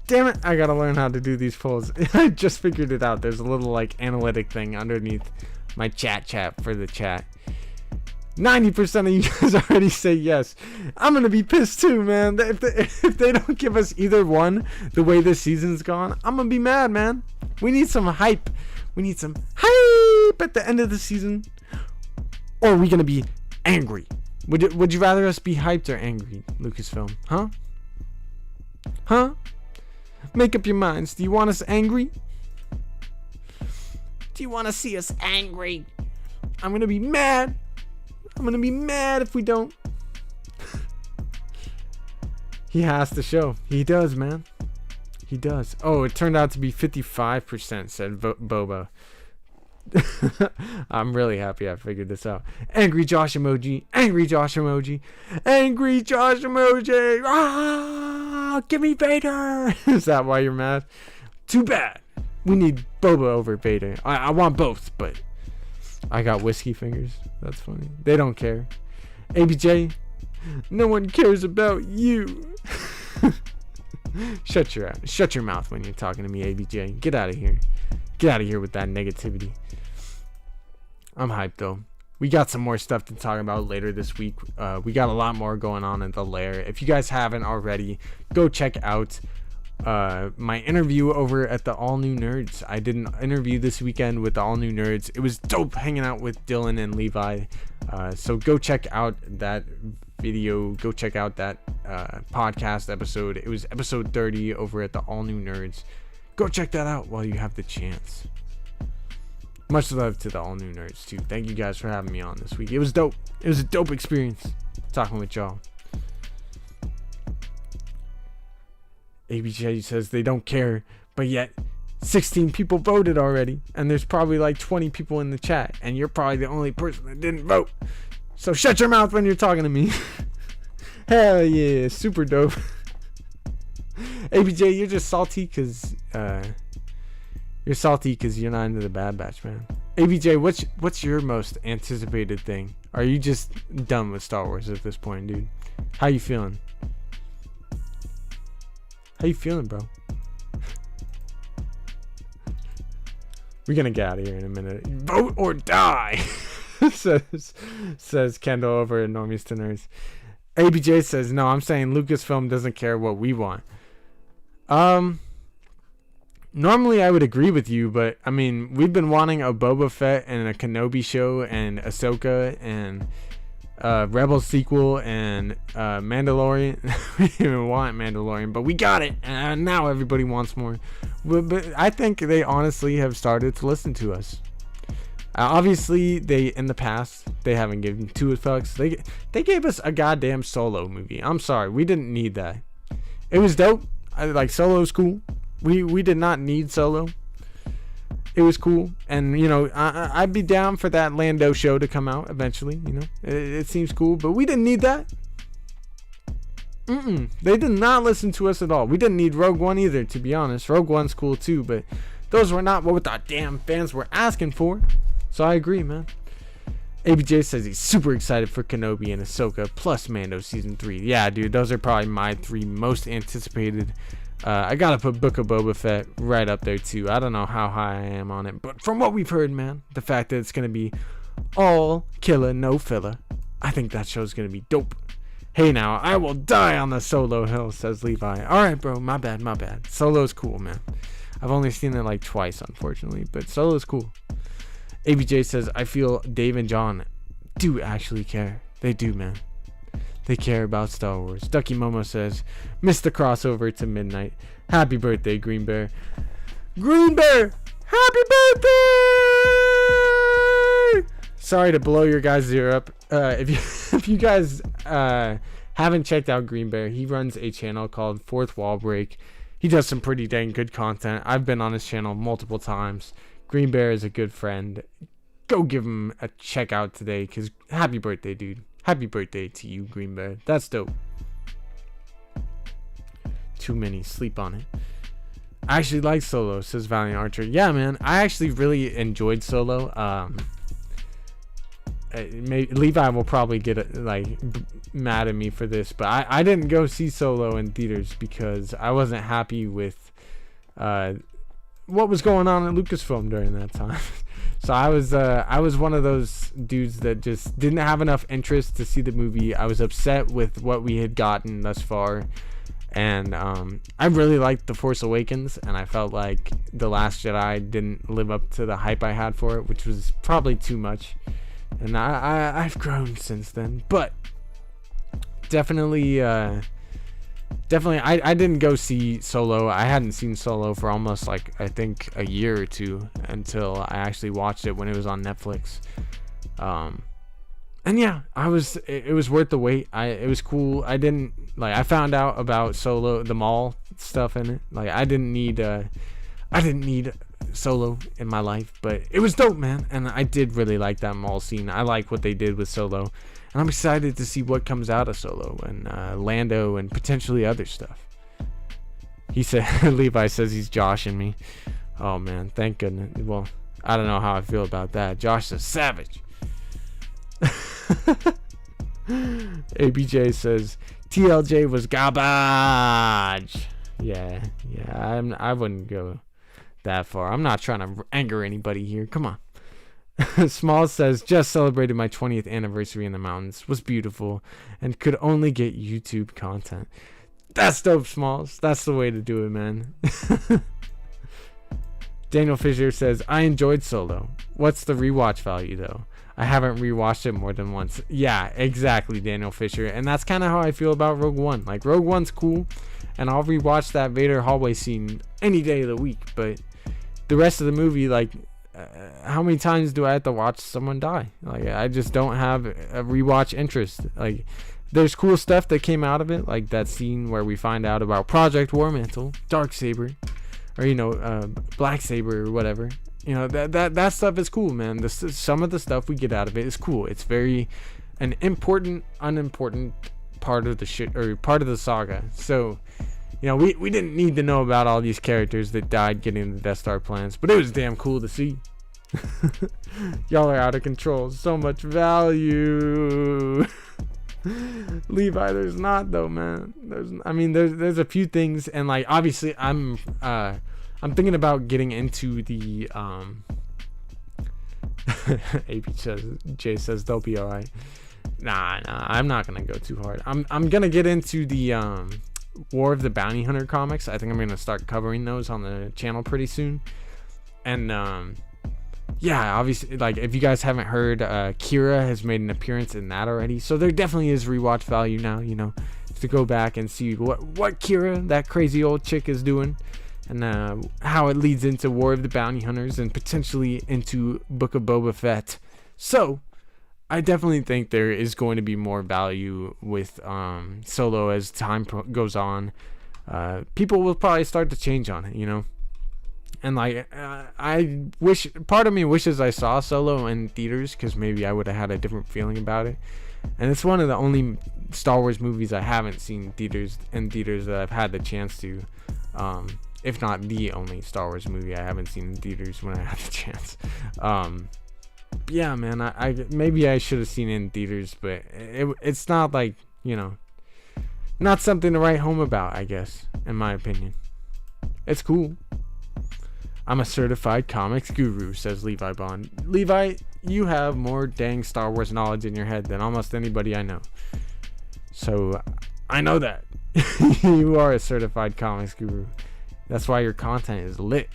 Damn it, I gotta learn how to do these polls. I just figured it out. There's a little like analytic thing underneath my chat for the chat. 90% of you guys already say yes. I'm gonna be pissed too, man. If they don't give us either one the way this season's gone, I'm gonna be mad, man. We need some hype. We need some hype at the end of the season. Or are we gonna be angry? Would you rather us be hyped or angry, Lucasfilm? Huh? Make up your minds. Do you want us angry? Do you want to see us angry? I'm gonna be mad. I'm gonna be mad if we don't. He has to show. He does, man. He does. Oh, it turned out to be 55% said Boba. I'm really happy I figured this out. Angry Josh emoji. Angry Josh emoji. Angry Josh emoji. Ah, give me Vader. Is that why you're mad? Too bad. We need Boba over Vader. I want both, but I got whiskey fingers. That's funny. They don't care. ABJ, no one cares about you. Shut your mouth when you're talking to me, ABJ. Get out of here. Get out of here with that negativity. I'm hyped though. we got some more stuff to talk about later this week. We got a lot more going on in the lair. If you guys haven't already, go check out my interview over at the All New Nerds. I did an interview this weekend with the All New Nerds. It was dope hanging out with Dylan and Levi. So go check out that video. Go check out that podcast episode. It was episode 30 over at the All New Nerds. Go check that out while you have the chance. Much love to the All New Nerds too. Thank you guys for having me on this week. It was dope. It was a dope experience talking with y'all. ABJ says they don't care, but yet 16 people voted already, and there's probably like 20 people in the chat, and you're probably the only person that didn't vote. So shut your mouth when you're talking to me. Hell yeah, super dope. ABJ, you're just salty because you're not into the Bad Batch, man. ABJ, what's your most anticipated thing? Are you just done with Star Wars at this point, dude? How you feeling? How you feeling, bro? We're gonna get out of here in a minute. Vote or die, says Kendall over at Normies to Nerds. ABJ says, no, I'm saying Lucasfilm doesn't care what we want. Normally I would agree with you, but I mean, we've been wanting a Boba Fett and a Kenobi show and Ahsoka and Rebels sequel and Mandalorian. We didn't even want Mandalorian, but we got it, and now everybody wants more. But I think they honestly have started to listen to us. Obviously, in the past they haven't given two fucks. They gave us a goddamn Solo movie. I'm sorry, we didn't need that. It was dope. Solo's cool. We did not need Solo. It was cool, and you know, I'd be down for that Lando show to come out eventually. You know, it seems cool, but we didn't need that. They did not listen to us at all. We didn't need Rogue One either, to be honest. Rogue One's cool too, but those were not what the damn fans were asking for. So I agree, man. ABJ says he's super excited for Kenobi and Ahsoka plus Mando season 3. Yeah, dude, those are probably my 3 most anticipated. I gotta put Book of Boba Fett right up there too. I don't know how high I am on it, but from what we've heard, man, the fact that it's gonna be all killer, no filler, I think that show's gonna be dope. Hey now, I will die on the Solo hill, says Levi. Alright, bro, my bad. Solo's cool, man. I've only seen it like twice, unfortunately, but Solo's cool. ABJ says, I feel Dave and John do actually care. They do, man. They care about Star Wars. Ducky Momo says, missed the crossover to midnight. Happy birthday, Green Bear. Green Bear! Happy birthday! Sorry to blow your guys' ear up. If you guys haven't checked out Green Bear, he runs a channel called Fourth Wall Break. He does some pretty dang good content. I've been on his channel multiple times. Green Bear is a good friend. Go give him a check out today, because happy birthday, dude. Happy birthday to you, Green Bear. That's dope. Too many. Sleep on it. I actually like Solo, says Valiant Archer. Yeah, man. I actually really enjoyed Solo. Levi will probably get mad at me for this, but I didn't go see Solo in theaters because I wasn't happy with what was going on at Lucasfilm during that time. So I was one of those dudes that just didn't have enough interest to see the movie. I was upset with what we had gotten thus far, and I really liked The Force Awakens, and I felt like The Last Jedi didn't live up to the hype I had for it, which was probably too much. And I've grown since then, but definitely I didn't go see Solo. I hadn't seen Solo for almost I think a year or two until I actually watched it when it was on Netflix. And yeah, it was worth the wait. It was cool. I found out about Solo, the mall stuff in it. I didn't need Solo in my life, but it was dope, man. And I did really like that mall scene. I like what they did with Solo, and I'm excited to see what comes out of Solo and Lando and potentially other stuff. He said, Levi says he's joshing me. Oh man, thank goodness. Well, I don't know how I feel about that. Josh is savage. ABJ says TLJ was garbage. Yeah, I wouldn't go that far. I'm not trying to anger anybody here. Come on. Smalls says, just celebrated my 20th anniversary in the mountains. Was beautiful and could only get YouTube content. That's dope, Smalls. That's the way to do it, man. Daniel Fisher says, I enjoyed Solo. What's the rewatch value, though? I haven't rewatched it more than once. Yeah, exactly, Daniel Fisher. And that's kind of how I feel about Rogue One. Like, Rogue One's cool, and I'll rewatch that Vader hallway scene any day of the week. But the rest of the movie, like, how many times do I have to watch someone die? Like, I just don't have a rewatch interest. Like, there's cool stuff that came out of it, like that scene where we find out about Project War Mantle, Darksaber, or, you know, Black Saber or whatever. You know, that stuff is cool, man. Some of the stuff we get out of it is cool. It's very an important, unimportant part of the shit, or part of the saga. So, you know, we didn't need to know about all these characters that died getting the Death Star plans, but it was damn cool to see. Y'all are out of control. So much value. Levi, there's not though, man. There's a few things, and like obviously I'm thinking about getting into the AP J says they'll be alright. Nah, I'm not gonna go too hard. I'm gonna get into the War of the Bounty Hunter comics. I think I'm gonna start covering those on the channel pretty soon. And yeah, obviously, like, if you guys haven't heard, Kira has made an appearance in that already, so there definitely is rewatch value now, you know, to go back and see what Kira, that crazy old chick, is doing, and how it leads into War of the Bounty Hunters and potentially into Book of Boba Fett. So I definitely think there is going to be more value with Solo as time goes on. People will probably start to change on it, you know. And like, I wish, part of me wishes I saw Solo in theaters, because maybe I would have had a different feeling about it. And it's one of the only Star Wars movies I haven't seen in theaters that I've had the chance to. If not the only Star Wars movie I haven't seen in theaters when I had the chance. Yeah, man, I maybe I should have seen it in theaters, but it's not like, you know, not something to write home about, I guess, in my opinion. It's cool. I'm a certified comics guru, says Levi Bond. Levi, you have more dang Star Wars knowledge in your head than almost anybody I know. So, I know that. You are a certified comics guru. That's why your content is lit.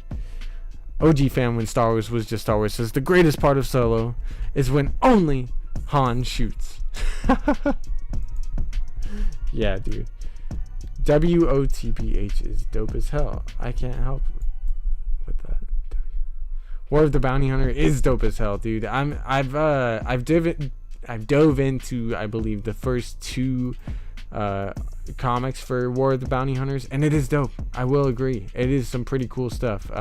OG fan when Star Wars was just Star Wars says the greatest part of Solo is when only Han shoots. Yeah, dude. WOTPH is dope as hell. I can't help with that. War of the Bounty Hunter is dope as hell, dude. I've dove into, I believe, the first two comics for War of the Bounty Hunters, and it is dope. I will agree. It is some pretty cool stuff.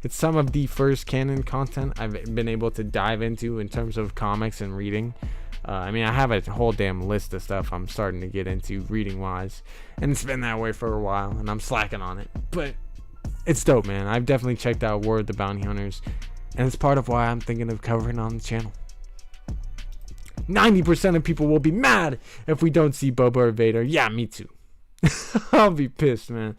It's some of the first canon content I've been able to dive into in terms of comics and reading. I mean, I have a whole damn list of stuff I'm starting to get into reading wise, and it's been that way for a while, and I'm slacking on it, but it's dope, man. I've definitely checked out War of the Bounty Hunters, and it's part of why I'm thinking of covering on the channel. 90% of people will be mad if we don't see Boba or Vader. Yeah, me too. I'll be pissed, man.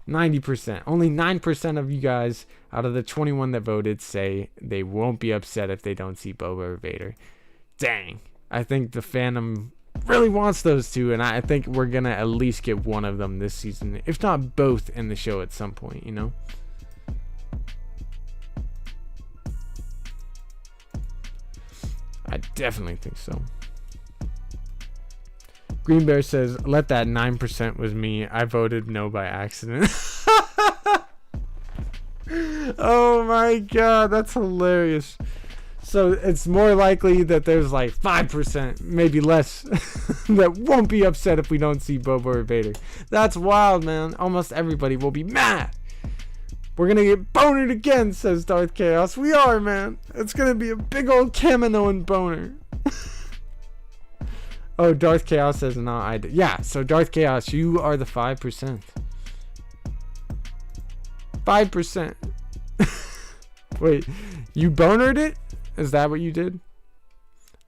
90%. Only 9% of you guys out of the 21 that voted say they won't be upset if they don't see Boba or Vader. Dang. I think the fandom really wants those two, and I think we're gonna at least get one of them this season, if not both, in the show at some point, you know? I definitely think so. Green Bear says, let that 9% was me. I voted no by accident. Oh my god, that's hilarious. So it's more likely that there's like 5%, maybe less, that won't be upset if we don't see Boba or Vader. That's wild, man. Almost everybody will be mad. We're gonna get bonered again, says Darth Chaos. We are, man. It's gonna be a big old Kaminoan boner. Oh, Darth Chaos says no, I did. Yeah, so Darth Chaos, you are the 5%. 5%. Wait, you bonered it? Is that what you did?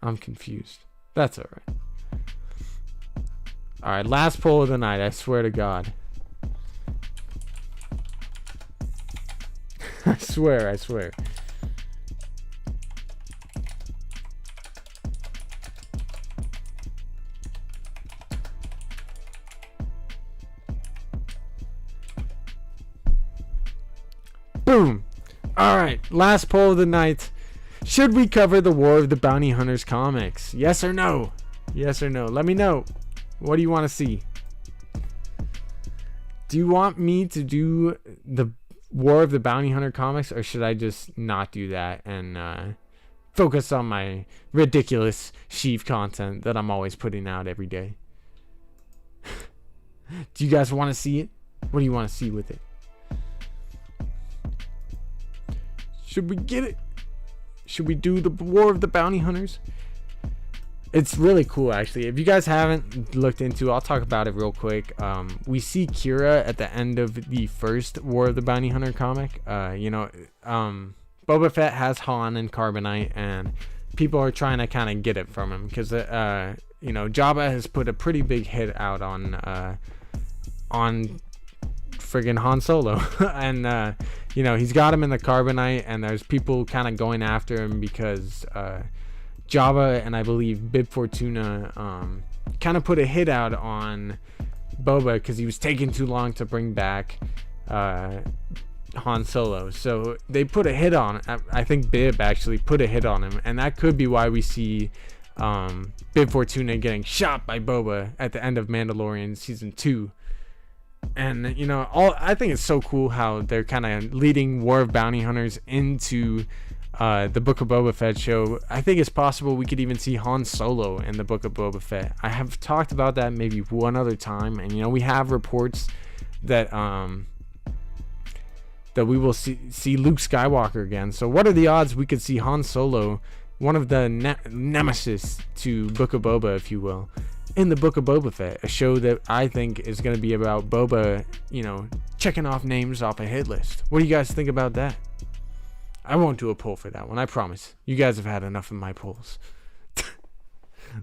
I'm confused. That's alright. Alright, last poll of the night, I swear to God. I swear. Boom. All right, last poll of the night. Should we cover the War of the Bounty Hunters comics? Yes or no? Yes or no? Let me know. What do you want to see? Do you want me to do the War of the Bounty Hunter comics, or should I just not do that and focus on my ridiculous Sheiv content that I'm always putting out every day? Do you guys want to see it? What do you want to see with it? Should we get it? Should we do the War of the Bounty Hunters? It's really cool, actually. If you guys haven't looked into it, I'll talk about it real quick. We see Kira at the end of the first War of the Bounty Hunter comic. Boba Fett has Han and Carbonite, and people are trying to kind of get it from him because, Jabba has put a pretty big hit out on friggin' Han Solo. And, he's got him in the Carbonite, and there's people kind of going after him because Jabba and I believe Bib Fortuna kind of put a hit out on Boba because he was taking too long to bring back Han Solo. So they put a hit on, I think Bib actually put a hit on him, and that could be why we see Bib Fortuna getting shot by Boba at the end of Mandalorian season 2. And I think it's so cool how they're kind of leading War of Bounty Hunters into the Book of Boba Fett show. I think it's possible we could even see Han Solo in the Book of Boba Fett. I have talked about that maybe one other time, and we have reports that that we will see Luke Skywalker again. So what are the odds we could see Han Solo, one of the nemesis to Book of Boba, if you will, in the Book of Boba Fett, a show that I think is going to be about Boba, checking off names off a hit list. What do you guys think about that? I won't do a poll for that one, I promise. You guys have had enough of my polls.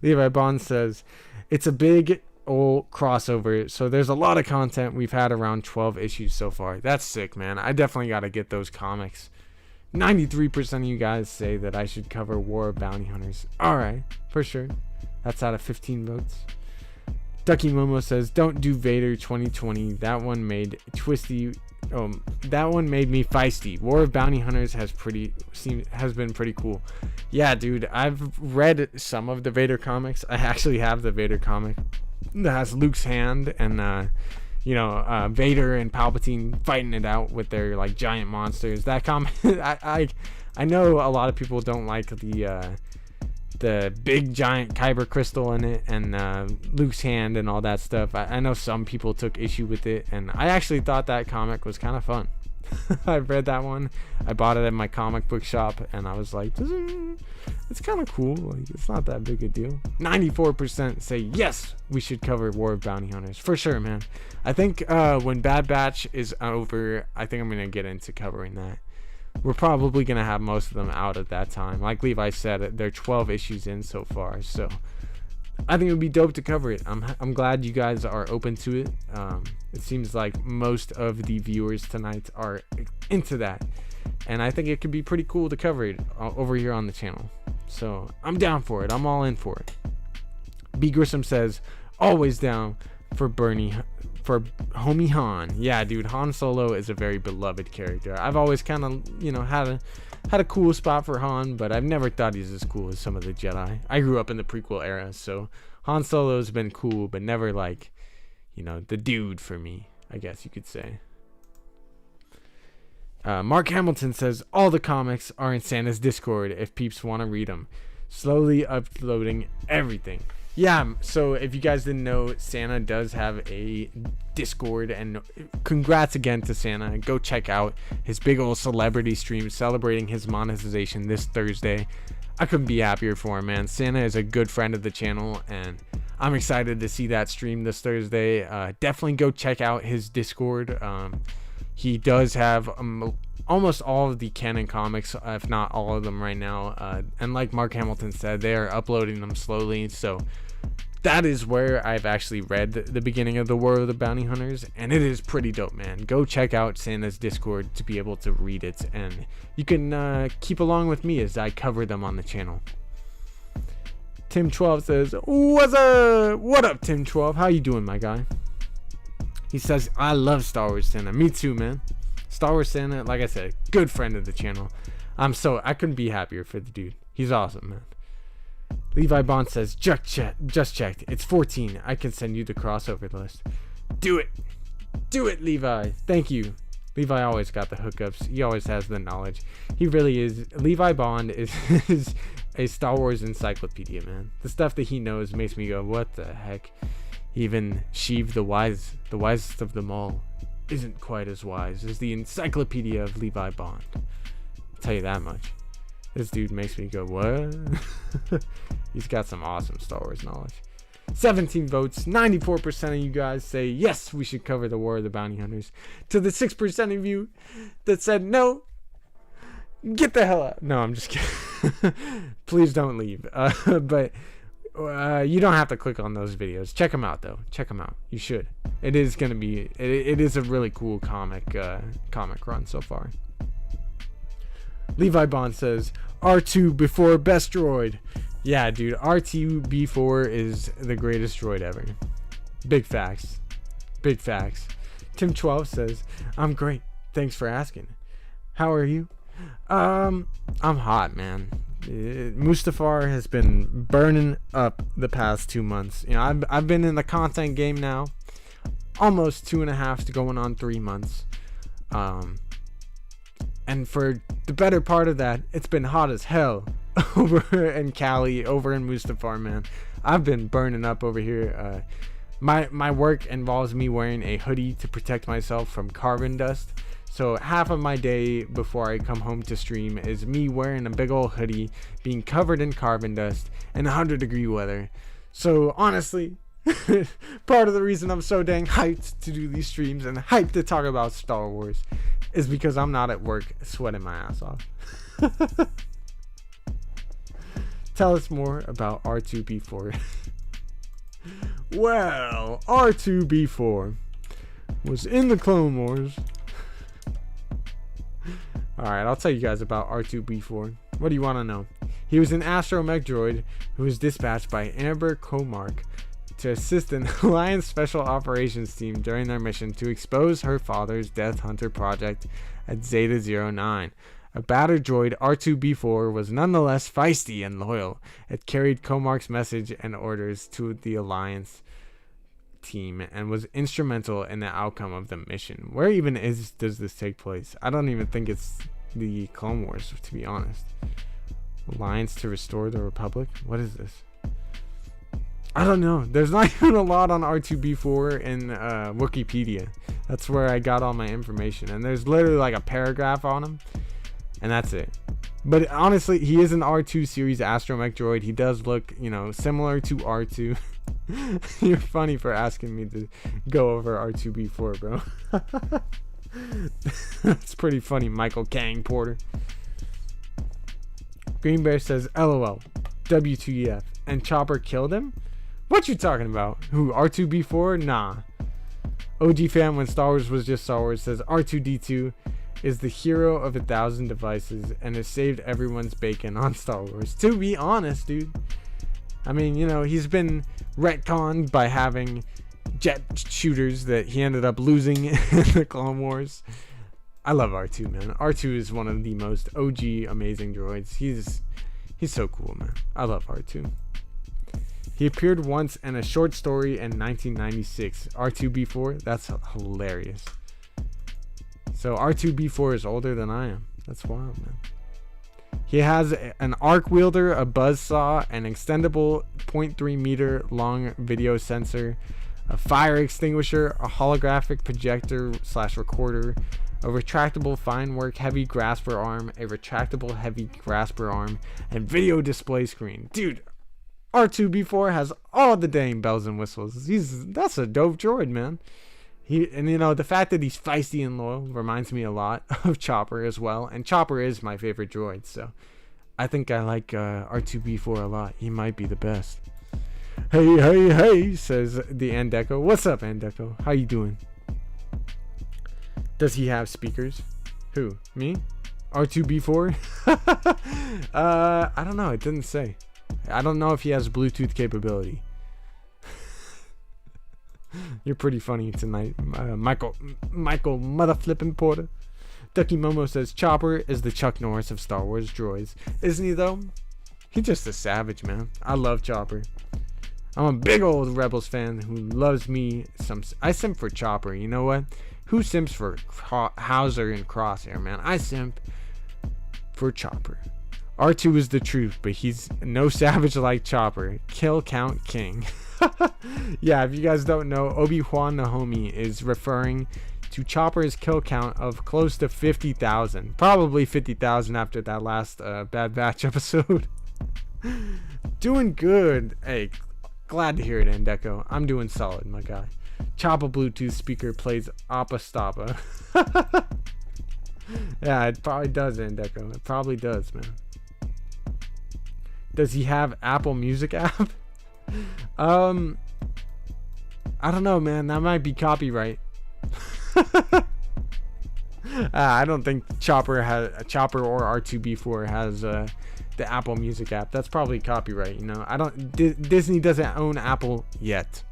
Levi Bond says, it's a big old crossover, so there's a lot of content. We've had around 12 issues so far. That's sick, man. I definitely got to get those comics. 93% of you guys say that I should cover War of Bounty Hunters. Alright, for sure. That's out of 15 votes. Ducky Momo says, don't do Vader 2020. That one made that one made me feisty. War of Bounty Hunters has been pretty cool. Yeah, dude, I've read some of the Vader comics. I actually have the Vader comic that has Luke's hand and Vader and Palpatine fighting it out with their giant monsters. That comic, I know a lot of people don't like the big giant kyber crystal in it and Luke's hand and all that stuff. I know some people took issue with it, and I actually thought that comic was kind of fun. I read that one. I bought it at my comic book shop, and I was like, it's kind of cool. It's not that big a deal. 94% say yes, we should cover War of Bounty Hunters for sure, man. I think when Bad Batch is over, I think I'm gonna get into covering that. We're probably going to have most of them out at that time. Like Levi said, they're 12 issues in so far. So I think it would be dope to cover it. I'm glad you guys are open to it. It seems like most of the viewers tonight are into that. And I think it could be pretty cool to cover it over here on the channel. So I'm down for it. I'm all in for it. B. Grissom says, always down for homie Han. Yeah, dude, Han Solo is a very beloved character. I've always kind of, had a cool spot for Han, but I've never thought he's as cool as some of the Jedi. I grew up in the prequel era, so Han Solo's been cool, but never the dude for me, I guess you could say. Mark Hamilton says, all the comics are in Santa's Discord if peeps want to read them. Slowly uploading everything. Yeah, so if you guys didn't know, Santa does have a Discord, and congrats again to Santa. Go check out his big old celebrity stream celebrating his monetization this Thursday. I couldn't be happier for him, man. Santa is a good friend of the channel, and I'm excited to see that stream this Thursday. Definitely go check out his Discord. He does have almost all of the canon comics, if not all of them right now, and like Mark Hamilton said, they are uploading them slowly, so that is where I've actually read the beginning of the War of the Bounty Hunters, and it is pretty dope, man. Go check out Santa's Discord to be able to read it, and you can keep along with me as I cover them on the channel. Tim12 says, what's up? What up, Tim12? How you doing, my guy? He says, I love Star Wars, Santa. Me too, man. Star Wars Santa, like I said, good friend of the channel. I couldn't be happier for the dude. He's awesome, man. Levi Bond says, just checked. It's 14. I can send you the crossover list. Do it, Levi. Thank you. Levi always got the hookups. He always has the knowledge. He really is. Levi Bond is a Star Wars encyclopedia, man. The stuff that he knows makes me go, what the heck? Even Sheiv, the wisest of them all, isn't quite as wise as the encyclopedia of Levi Bond. I'll tell you that much. This dude makes me go, what? He's got some awesome Star Wars knowledge. 17 votes. 94% of you guys say, yes, we should cover the War of the Bounty Hunters. To the 6% of you that said, no, get the hell out. No, I'm just kidding. Please don't leave. But you don't have to click on those videos. Check them out, though. Check them out. You should. It is going to be, it is a really cool comic run so far. Levi Bond says, R2 before best droid. Yeah, dude, R2B4 is the greatest droid ever. Big facts. Big facts. Tim12 says, I'm great. Thanks for asking. How are you? I'm hot, man. Mustafar has been burning up the past 2 months. You know, I've been in the content game now almost 2.5 to going on 3 months. And for the better part of that, it's been hot as hell over in Cali, over in Mustafar, man. I've been burning up over here. My work involves me wearing a hoodie to protect myself from carbon dust. So half of my day before I come home to stream is me wearing a big old hoodie, being covered in carbon dust, in 100-degree weather. So honestly, part of the reason I'm so dang hyped to do these streams and hyped to talk about Star Wars is because I'm not at work sweating my ass off. Tell us more about R2B4. Well, R2B4 was in the Clone Wars. Alright, I'll tell you guys about R2B4. What do you want to know? He was an astromech droid who was dispatched by Amber Comark to assist an Alliance Special Operations team during their mission to expose her father's Death Hunter project at Zeta-09. A battered droid, R2B4 was nonetheless feisty and loyal. It carried Comark's message and orders to the Alliance team and was instrumental in the outcome of the mission. Where even does this take place? I don't even think it's the Clone Wars, to be honest. Alliance to restore the Republic? What is this? I don't know. There's not even a lot on R2B4 in Wikipedia. That's where I got all my information. And there's literally like a paragraph on him. And that's it. But honestly, he is an R2 series astromech droid. He does look, you know, similar to R2. You're funny for asking me to go over R2B4, bro. That's pretty funny, Michael Kang Porter. Green Bear says, LOL, WTF, and Chopper killed him? What you talking about? Who, R2B4? Nah. OG fan when Star Wars was just Star Wars says R2D2 is the hero of 1,000 devices and has saved everyone's bacon on Star Wars. To be honest, dude. I mean, you know, he's been retconned by having jet shooters that he ended up losing in the Clone Wars. I love R2, man. R2 is one of the most OG amazing droids. He's so cool, man. I love R2. He appeared once in a short story in 1996. R2B4, that's hilarious. So R2B4 is older than I am. That's wild, man. He has an arc wielder, a buzzsaw, an extendable 0.3 meter long video sensor, a fire extinguisher, a holographic projector / recorder, a retractable fine work heavy grasper arm, a retractable heavy grasper arm, and video display screen. Dude, R2B4 has all the dang bells and whistles. That's a dope droid, man. And you know, the fact that he's feisty and loyal reminds me a lot of Chopper as well. And Chopper is my favorite droid, so I think I like R2B4 a lot. He might be the best. Hey, says the Andeco. What's up, Andeco? How you doing? Does he have speakers? Who? Me? R2B4? I don't know. It didn't say. I don't know if he has Bluetooth capability. You're pretty funny tonight, Michael mother flipping Porter. Ducky Momo says Chopper is the Chuck Norris of Star Wars droids. Isn't he though? He's just a savage, man. I love Chopper. I'm a big old Rebels fan who loves me some. I simp for Chopper. You know what? Who simps for Hauser and Crosshair, man? I simp for Chopper. R2 is the truth, but he's no savage like Chopper. Kill count king. Yeah, if you guys don't know, Obi-Wan the homie is referring to Chopper's kill count of close to 50,000. Probably 50,000 after that last Bad Batch episode. Doing good. Hey, glad to hear it, Endeco. I'm doing solid, my guy. Choppa Bluetooth speaker plays Appa Stappa. Yeah, it probably does, Endeco. It probably does, man. Does he have Apple Music app? I don't know, man. That might be copyright. I don't think Chopper or R2B4 has the Apple Music app. That's probably copyright, you know. Disney doesn't own Apple yet.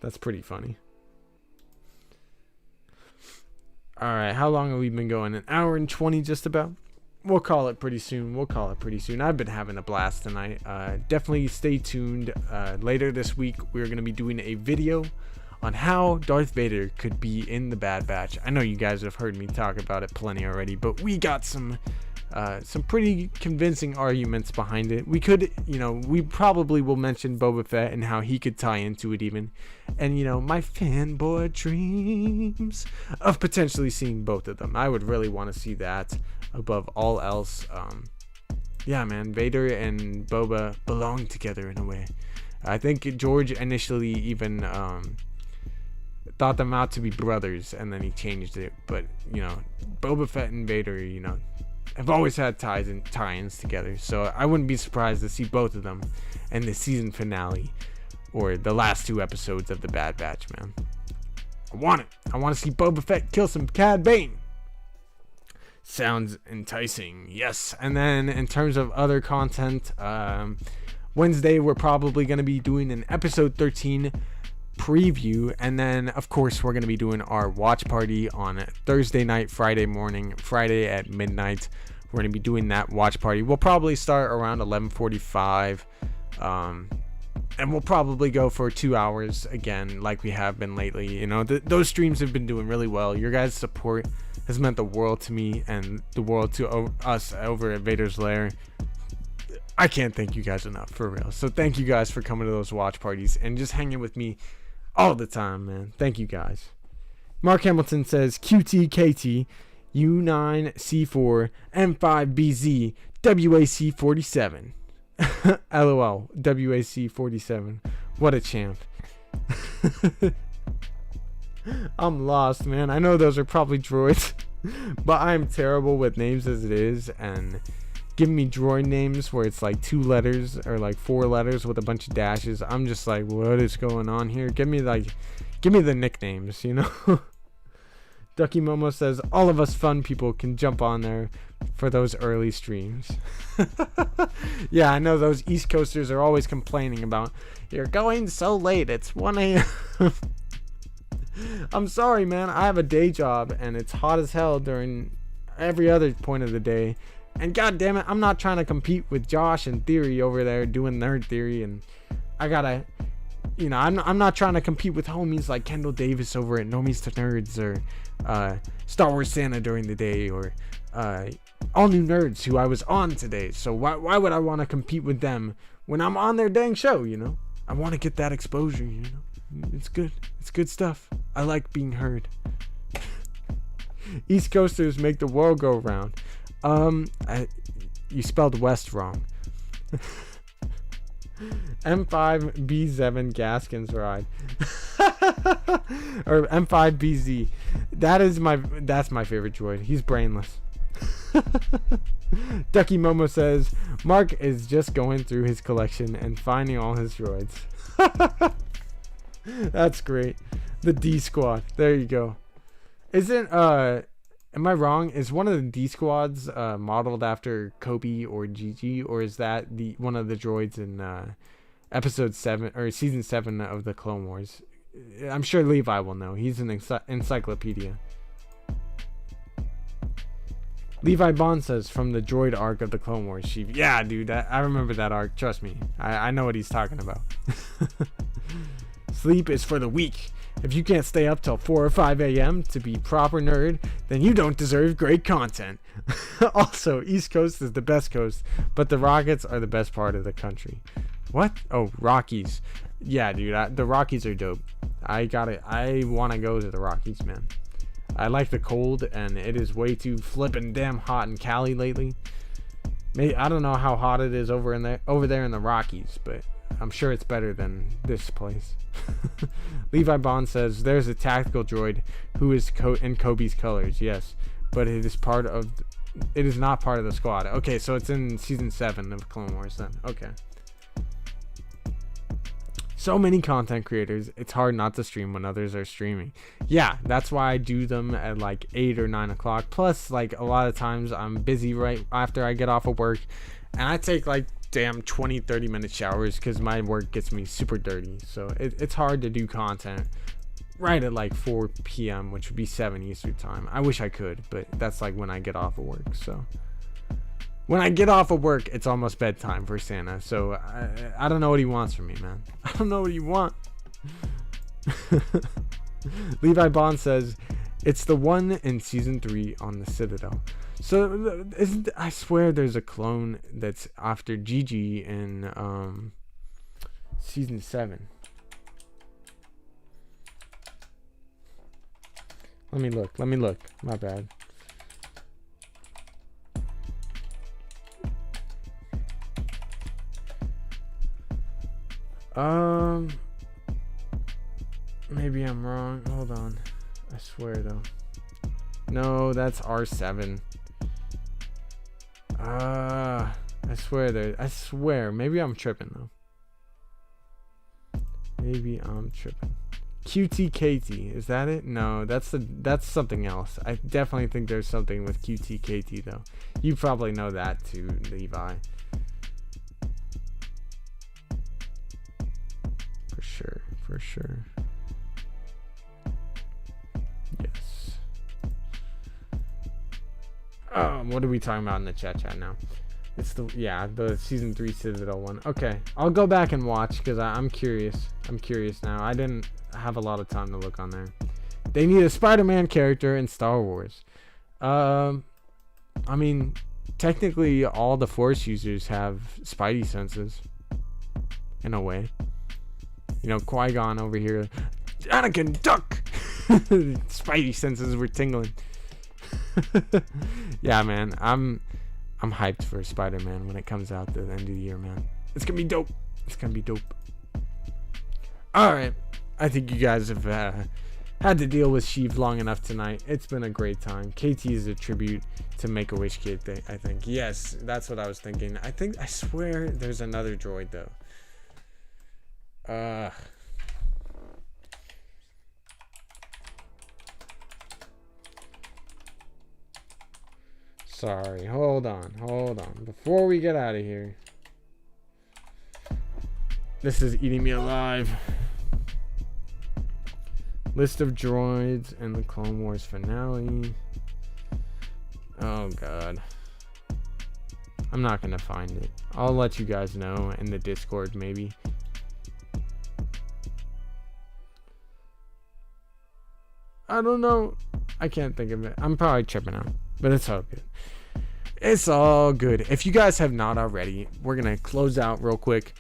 That's pretty funny. Alright, how long have we been going? An hour and 20 just about? We'll call it pretty soon. I've been having a blast tonight. Definitely stay tuned. Later this week, we're going to be doing a video on how Darth Vader could be in the Bad Batch. I know you guys have heard me talk about it plenty already, but we got some pretty convincing arguments behind it. We could, we probably will mention Boba Fett and how he could tie into it even. And, my fanboy dreams of potentially seeing both of them. I would really want to see that above all else. Yeah, man, Vader and Boba belong together in a way. I think George initially even thought them out to be brothers, and then he changed it. But, Boba Fett and Vader, have always had tie-ins together, so I wouldn't be surprised to see both of them in the season finale or the last 2 episodes of the Bad Batch, man. I want it. I want to see Boba Fett kill some Cad Bane. Sounds enticing, yes. And then in terms of other content, Wednesday we're probably going to be doing an episode 13 preview, and then of course we're going to be doing our watch party on Thursday night, Friday morning, Friday at midnight. We're going to be doing that watch party. We'll probably start around 11:45, and we'll probably go for 2 hours again like we have been lately. Those streams have been doing really well. Your guys' support has meant the world to me and the world to us over at Vader's Lair. I can't thank you guys enough, for real. So thank you guys for coming to those watch parties and just hanging with me all the time, man. Thank you guys. Mark Hamilton says QTKT U9C4 M5BZ WAC47. LOL WAC47. What a champ. I'm lost, man. I know those are probably droids, but I'm terrible with names as it is, and giving me droid names where it's like 2 letters or like 4 letters with a bunch of dashes, I'm just like, what is going on here? Give me the nicknames, Ducky Momo says all of us fun people can jump on there for those early streams. Yeah, I know those East Coasters are always complaining about, you're going so late, it's 1 a.m. I'm sorry, man. I have a day job and it's hot as hell during every other point of the day. And god damn it, I'm not trying to compete with Josh and Theory over there doing Nerd Theory, and I gotta, I'm not trying to compete with homies like Kendall Davis over at Normies to Nerds, or Star Wars Santa during the day, or All New Nerds, who I was on today. So why would I want to compete with them when I'm on their dang show, I want to get that exposure, It's good. It's good stuff. I like being heard. East Coasters make the world go round. You spelled West wrong. M5B7 Gaskins ride. Or M5BZ. That's my favorite droid. He's brainless. Ducky Momo says Mark is just going through his collection and finding all his droids. That's great. The D Squad. There you go. Am I wrong? Is one of the D Squads modeled after Kobe or Gigi, or is that one of the droids in episode 7 or season 7 of the Clone Wars. I'm sure Levi will know. He's an encyclopedia. Levi Bond says, from the droid arc of the Clone Wars, Sheiv. Yeah, dude, I remember that arc. Trust me. I know what he's talking about. Sleep is for the weak. If you can't stay up till 4 or 5 a.m. to be proper nerd, then you don't deserve great content. Also, East Coast is the best coast, but the Rockets are the best part of the country. What? Oh, Rockies. Yeah, dude, the Rockies are dope. I want to go to the Rockies, man. I like the cold, and it is way too flippin' damn hot in Cali lately. I don't know how hot it is over there in the Rockies, but I'm sure it's better than this place. Levi Bond says, there's a tactical droid who is in Kobe's colors. Yes, but it is not part of the squad. Okay, so it's in season 7 of Clone Wars then. Okay. So many content creators, it's hard not to stream when others are streaming. Yeah, that's why I do them at like 8 or 9 o'clock. Plus, like, a lot of times I'm busy right after I get off of work, and I take like damn 20-30 minute showers because my work gets me super dirty. So it's hard to do content right at like 4 p.m., which would be 7 Eastern time. I wish I could, but that's like when I get off of work. So when I get off of work, it's almost bedtime for Santa. So I don't know what he wants from me, man. I don't know what you want. Levi Bond says, it's the one in season 3 on the Citadel. So I swear there's a clone that's after Gigi in season 7. Let me look. My bad. Maybe I'm wrong. Hold on. I swear though. No, that's R7. I swear. Maybe I'm tripping though. QTKT, is that it? No, that's something else. I definitely think there's something with QTKT though. You probably know that too, Levi. For sure. Yes. What are we talking about in the chat now? It's the season 3 Citadel one. Okay, I'll go back and watch because I'm curious. I'm curious now. I didn't have a lot of time to look on there. They need a Spider-Man character in Star Wars. I mean, technically all the Force users have Spidey senses. In a way. You know, Qui-Gon over here. Anakin, duck! Spidey senses were tingling. Yeah, man. I'm hyped for Spider-Man when it comes out at the end of the year, man. It's gonna be dope. Alright. I think you guys have had to deal with Sheiv long enough tonight. It's been a great time. KT is a tribute to Make-A-Wish Kid, I think. Yes, that's what I was thinking. I swear there's another droid, though. Sorry, hold on. Before we get out of here. This is eating me alive. List of droids in the Clone Wars finale. Oh god. I'm not gonna find it. I'll let you guys know in the Discord maybe. I don't know. I can't think of it. I'm probably tripping out. But it's all good. It's all good. If you guys have not already, we're going to close out real quick.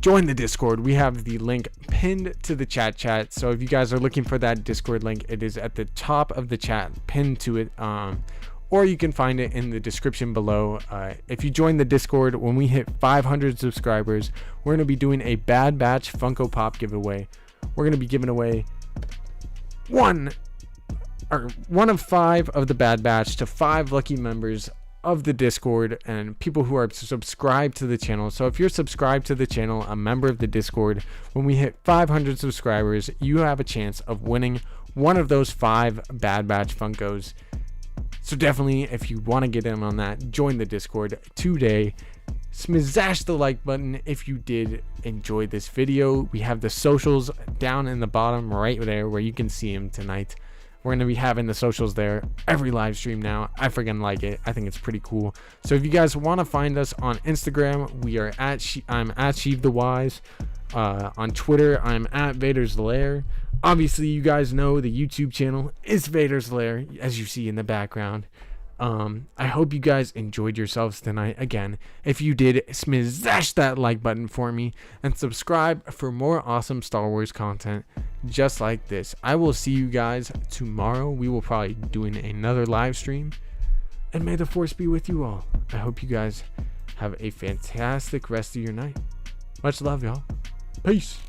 Join the Discord. We have the link pinned to the chat. So if you guys are looking for that Discord link, it is at the top of the chat, pinned to it. Or you can find it in the description below. If you join the Discord, when we hit 500 subscribers, we're going to be doing a Bad Batch Funko Pop giveaway. We're going to be giving away one of 5 of the Bad Batch to 5 lucky members of the Discord and people who are subscribed to the channel. So if you're subscribed to the channel, a member of the Discord, when we hit 500 subscribers, you have a chance of winning one of those 5 Bad Batch Funkos. So definitely, if you want to get in on that, join the Discord today. smash the like button if you did enjoy this video. We have the socials down in the bottom right there where you can see them tonight. We're going to be having the socials there every live stream now. I freaking like it. I think it's pretty cool. So if you guys want to find us on Instagram, we are I'm at Sheiv the Wise. On Twitter, I'm at Vader's Lair. Obviously, you guys know the YouTube channel is Vader's Lair, as you see in the background. I hope you guys enjoyed yourselves tonight. Again, if you did, smash that like button for me and subscribe for more awesome Star Wars content just like this. I will see you guys tomorrow. We will probably be doing another live stream, and may the Force be with you all. I hope you guys have a fantastic rest of your night. Much love, y'all. Peace.